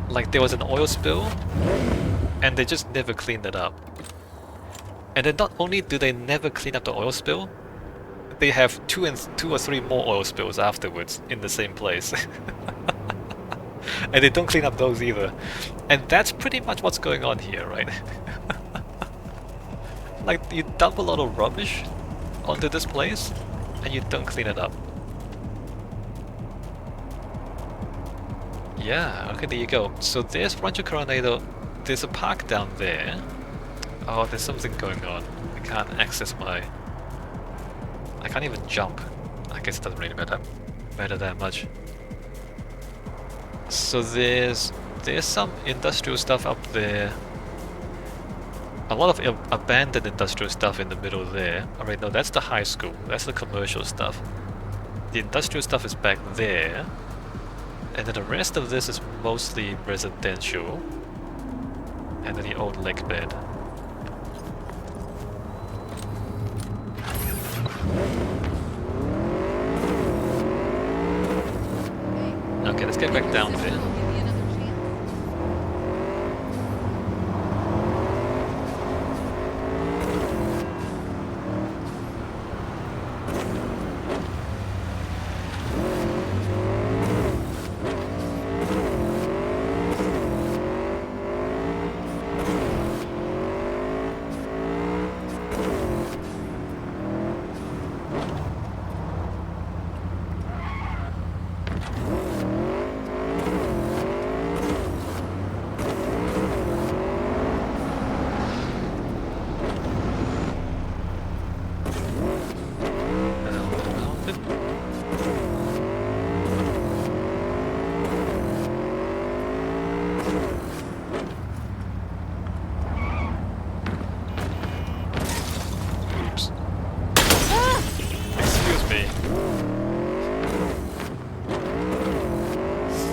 like there was an oil spill and they just never cleaned it up. And then not only do they never clean up the oil spill, they have two or three more oil spills afterwards in the same place. And they don't clean up those either. And that's pretty much what's going on here, right? Like, you dump a lot of rubbish onto this place and you don't clean it up. Yeah, okay, there you go. So there's Rancho Coronado. There's a park down there. Oh, there's something going on. I can't access my... I can't even jump. I guess it doesn't really matter that much. So there's some industrial stuff up there. A lot of abandoned industrial stuff in the middle there. Alright, no, that's the high school. That's the commercial stuff. The industrial stuff is back there. And then the rest of this is mostly residential. And then the old lakebed. Okay, let's get back down there.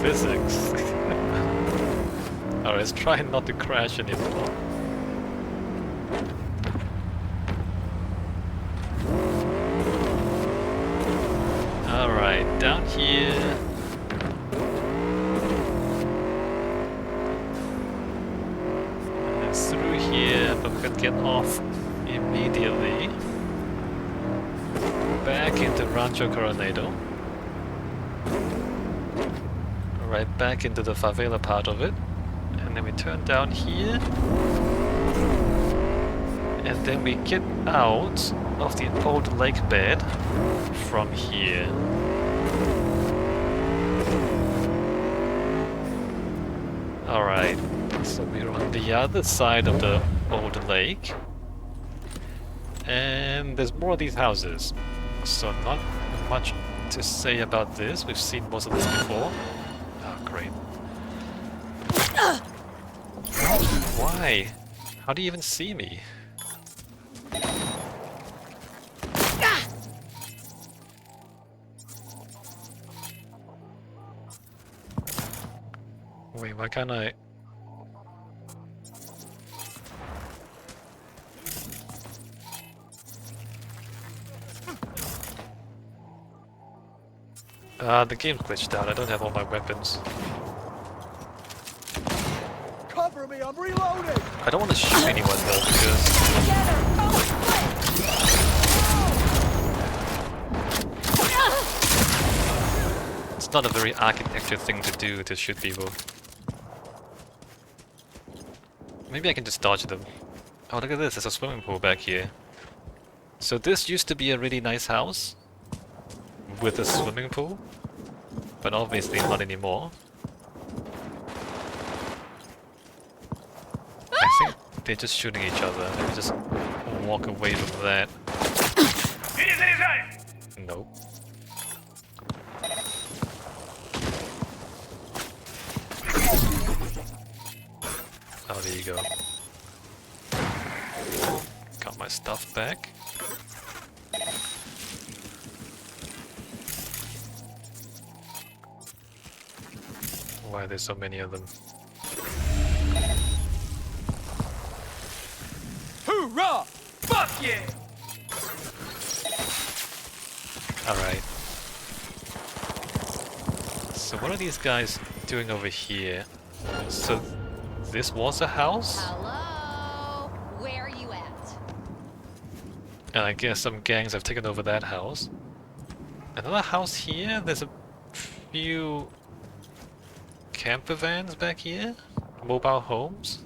physics. Alright, let's try not to crash anymore. Alright, down here. And through here, but we can get off immediately. Back into Rancho Coronado. Right back into the Favela part of it. And then we turn down here. And then we get out of the old lake bed from here. Alright, so we're on the other side of the old lake. And there's more of these houses. So not much to say about this. We've seen most of this before. Oh, great. Why? How do you even see me? Wait, why can't I? The game's glitched out. I don't have all my weapons. Cover me, I'm reloading! I don't want to shoot anyone though, because it's not a very architecture thing to do to shoot people. Maybe I can just dodge them. Oh, look at this, there's a swimming pool back here. So this used to be a really nice house with a swimming pool, but obviously not anymore. I think they're just shooting each other. Let me just walk away from that. Nope. Oh, there you go. Got my stuff back. Why are there so many of them? Hoorah! Fuck yeah! Alright. So what are these guys doing over here? So this was a house? Hello? Where are you at? And I guess some gangs have taken over that house. Another house here? There's a few camper vans back here? Mobile homes?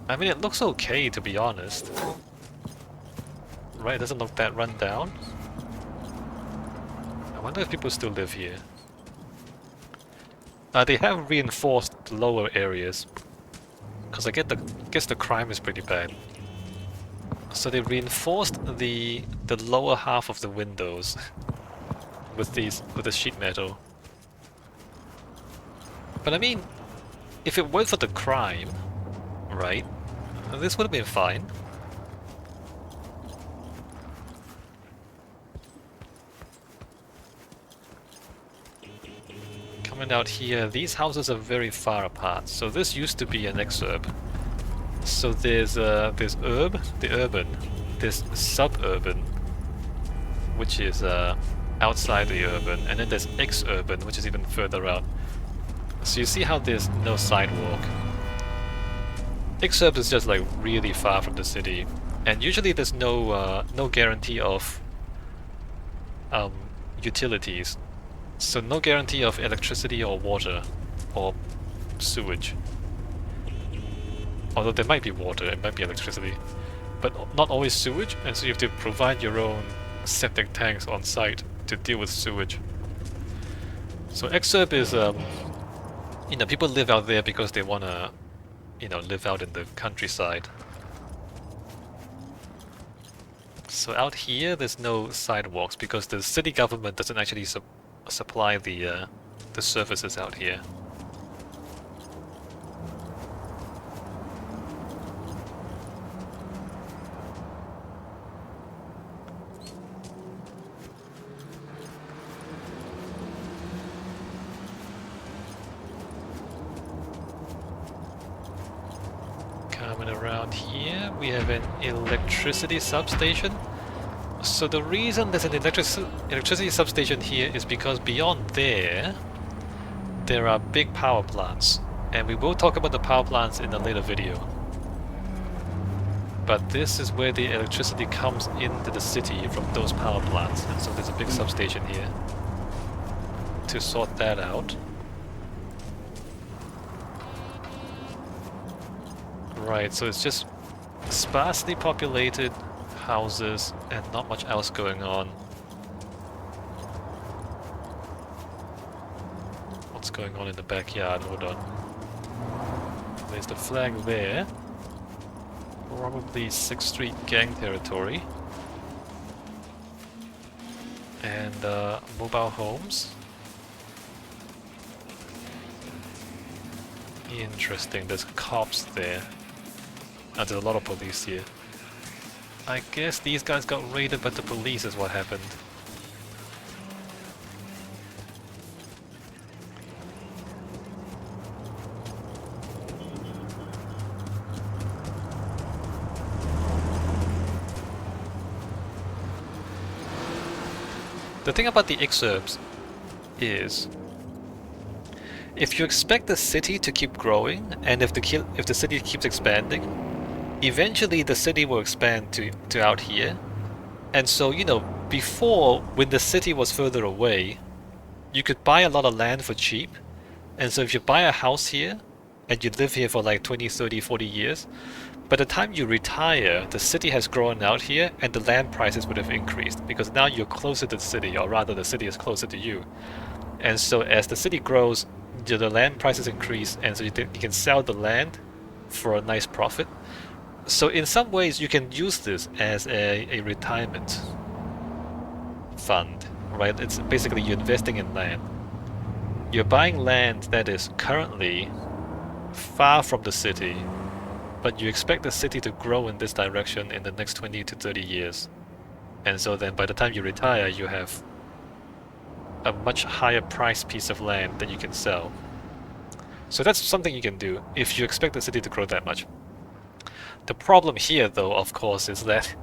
I mean, it looks okay, to be honest. Right, it doesn't look that run down. I wonder if people still live here. They have reinforced the lower areas. Because I guess the crime is pretty bad. So they reinforced the lower half of the windows with the sheet metal. But I mean, if it weren't for the crime, right, this would have been fine. Coming out here, these houses are very far apart. So this used to be an exurb. So there's the urban, there's suburban, which is outside the urban, and then there's exurban, which is even further out. So you see how there's no sidewalk. Exurbs is just like really far from the city, and usually there's no guarantee of utilities. So no guarantee of electricity or water or sewage. Although there might be water, it might be electricity, but not always sewage, and so you have to provide your own septic tanks on site to deal with sewage. So exurb is, you know, people live out there because they wanna, you know, live out in the countryside. So out here, there's no sidewalks because the city government doesn't actually supply the services out here. Around here we have an electricity substation. So the reason there's an electricity substation here is because beyond there are big power plants. And we will talk about the power plants in a later video. But this is where the electricity comes into the city from those power plants. And so there's a big substation here to sort that out. Right, so it's just sparsely populated houses and not much else going on. What's going on in the backyard? Hold on. There's the flag there. Probably 6th Street gang territory. And mobile homes. Interesting, there's cops there. There's a lot of police here. I guess these guys got raided by the police is what happened. The thing about the exurbs is, if you expect the city to keep growing, and if the city keeps expanding, eventually the city will expand to out here. And so, you know, before, when the city was further away, you could buy a lot of land for cheap. And so if you buy a house here, and you live here for like 20, 30, 40 years, by the time you retire, the city has grown out here and the land prices would have increased because now you're closer to the city, or rather the city is closer to you. And so as the city grows, the land prices increase, and so you can sell the land for a nice profit. So in some ways you can use this as a retirement fund, right? It's basically you're investing in land. You're buying land that is currently far from the city, but you expect the city to grow in this direction in the next 20 to 30 years. And so then by the time you retire, you have a much higher price piece of land that you can sell. So that's something you can do if you expect the city to grow that much. The problem here, though, of course, is that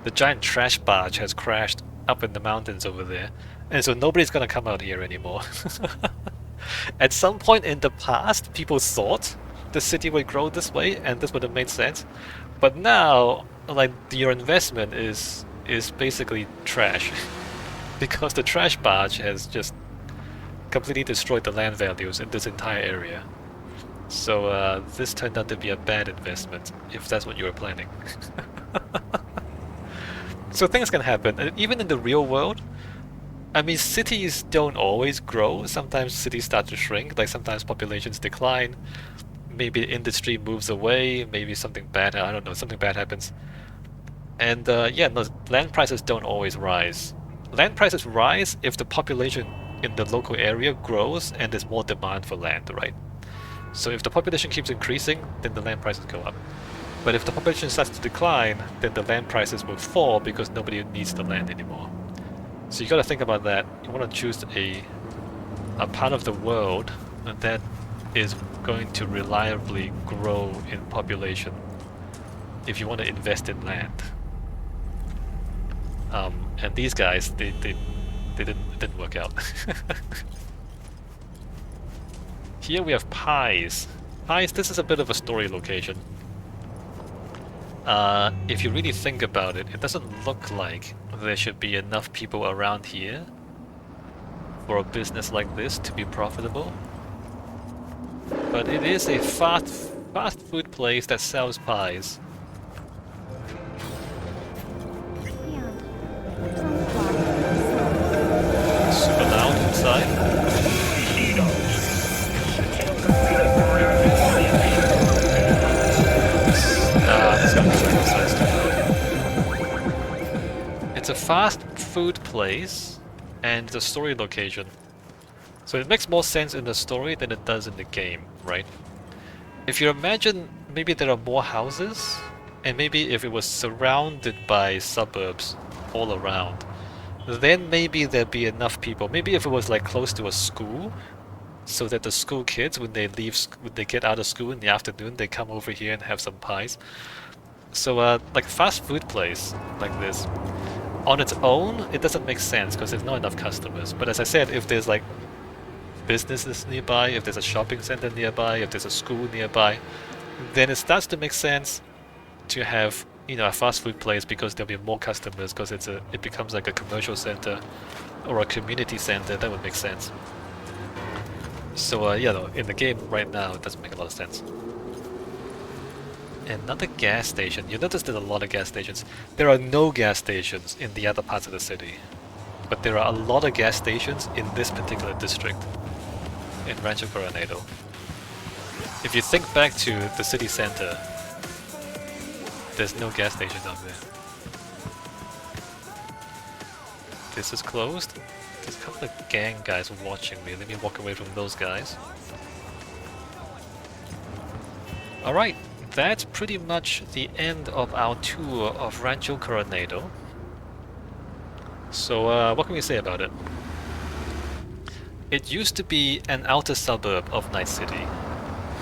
the giant trash barge has crashed up in the mountains over there, and so nobody's gonna come out here anymore. At some point in the past, people thought the city would grow this way, and this would have made sense. But now, like, your investment is basically trash, because the trash barge has just completely destroyed the land values in this entire area. So this turned out to be a bad investment, if that's what you were planning. So things can happen, and even in the real world. I mean, cities don't always grow. Sometimes cities start to shrink, like sometimes populations decline. Maybe industry moves away, maybe something bad, I don't know, something bad happens. And yeah, no, land prices don't always rise. Land prices rise if the population in the local area grows and there's more demand for land, right? So if the population keeps increasing, then the land prices go up. But if the population starts to decline, then the land prices will fall because nobody needs the land anymore. So you gotta think about that. You wanna choose a part of the world that is going to reliably grow in population if you want to invest in land. And these guys, they didn't work out. Here we have Piez. Piez, this is a bit of a story location. If you really think about it, it doesn't look like there should be enough people around here for a business like this to be profitable. But it is a fast food place that sells pies. Super loud inside. This gonna be circumcised too. It's a fast food place and it's a story location. So it makes more sense in the story than it does in the game, right? If you imagine maybe there are more houses, and maybe if it was surrounded by suburbs all around, then maybe there'd be enough people. Maybe if it was like close to a school, so that the school kids, when they leave, when they get out of school in the afternoon, they come over here and have some pies. So, like a fast food place like this, on its own, it doesn't make sense because there's not enough customers. But as I said, if there's like businesses nearby, if there's a shopping center nearby, if there's a school nearby, then it starts to make sense to have, you know, a fast food place because there'll be more customers because it becomes like a commercial center or a community center. That would make sense. So yeah, though, in the game right now, it doesn't make a lot of sense. Another gas station. You notice there's a lot of gas stations. There are no gas stations in the other parts of the city, but there are a lot of gas stations in this particular district, in Rancho Coronado. If you think back to the city center, there's no gas stations out there. This is closed. There's a couple of gang guys watching me. Let me walk away from those guys. Alright, that's pretty much the end of our tour of Rancho Coronado. So, what can we say about it? It used to be an outer suburb of Night City,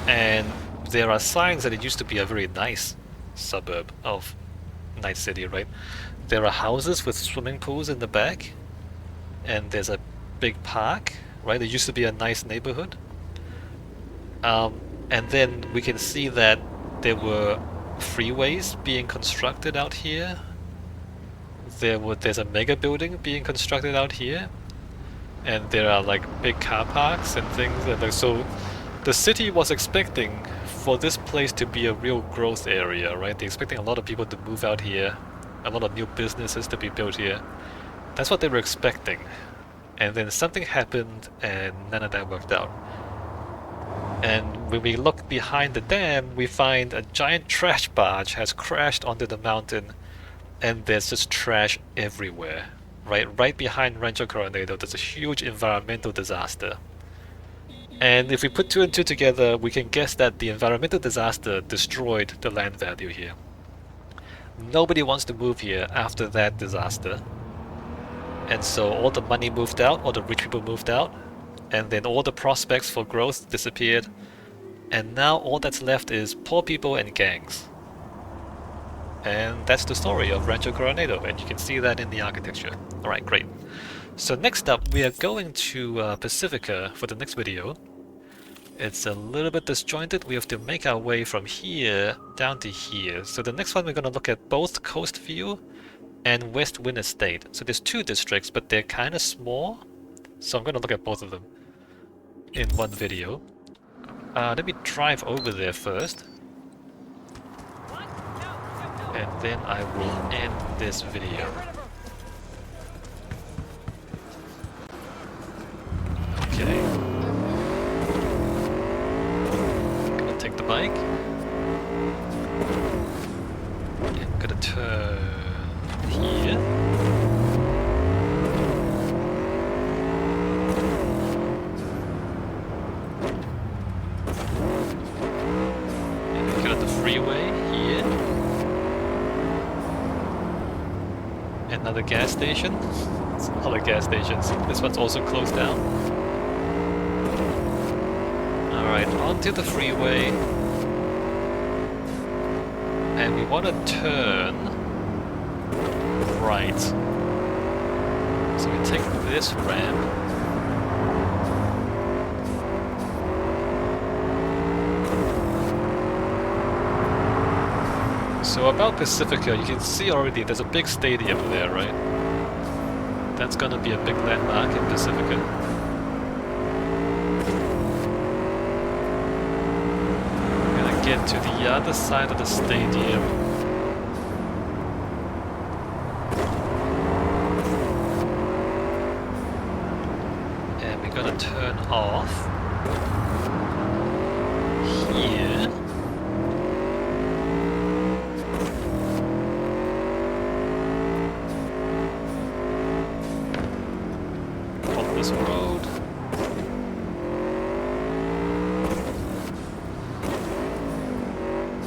and there are signs that it used to be a very nice suburb of Night City, right? There are houses with swimming pools in the back, and there's a big park, right? It used to be a nice neighborhood. And then we can see that there were freeways being constructed out here. There's a mega building being constructed out here, and there are like big car parks and things. And so the city was expecting for this place to be a real growth area, right? They're expecting a lot of people to move out here, a lot of new businesses to be built here. That's what they were expecting. And then something happened and none of that worked out. And when we look behind the dam, we find a giant trash barge has crashed onto the mountain, and there's just trash everywhere. Right behind Rancho Coronado, there's a huge environmental disaster. And if we put two and two together, we can guess that the environmental disaster destroyed the land value here. Nobody wants to move here after that disaster. And so all the money moved out, all the rich people moved out, and then all the prospects for growth disappeared, and now all that's left is poor people and gangs. And that's the story of Rancho Coronado, and you can see that in the architecture. Alright, great. So next up, we are going to Pacifica for the next video. It's a little bit disjointed. We have to make our way from here down to here. So the next one, we're going to look at both Coast View and West Wind Estate. So there's two districts, but they're kind of small. So I'm going to look at both of them in one video. Let me drive over there first. And then I will end this video. Okay. I'm gonna take the bike. And I'm gonna turn here. And get on the freeway here. Another gas station. It's a lot of gas stations. This one's also closed down. Alright, onto the freeway. And we want to turn right. So we take this ramp. So about Pacifica, you can see already there's a big stadium there, right? That's gonna be a big landmark in Pacifica. We're gonna get to the other side of the stadium. And we're gonna turn off here. Road.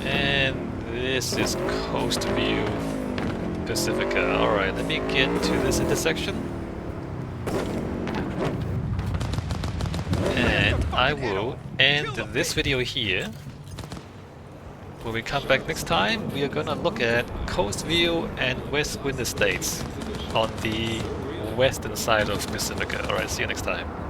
And this is Coast View Pacifica. Alright, let me get to this intersection. And I will end this video here. When we come back next time, we are gonna look at Coast View and West Wind Estates on the western side of Pacifica. Alright, see you next time.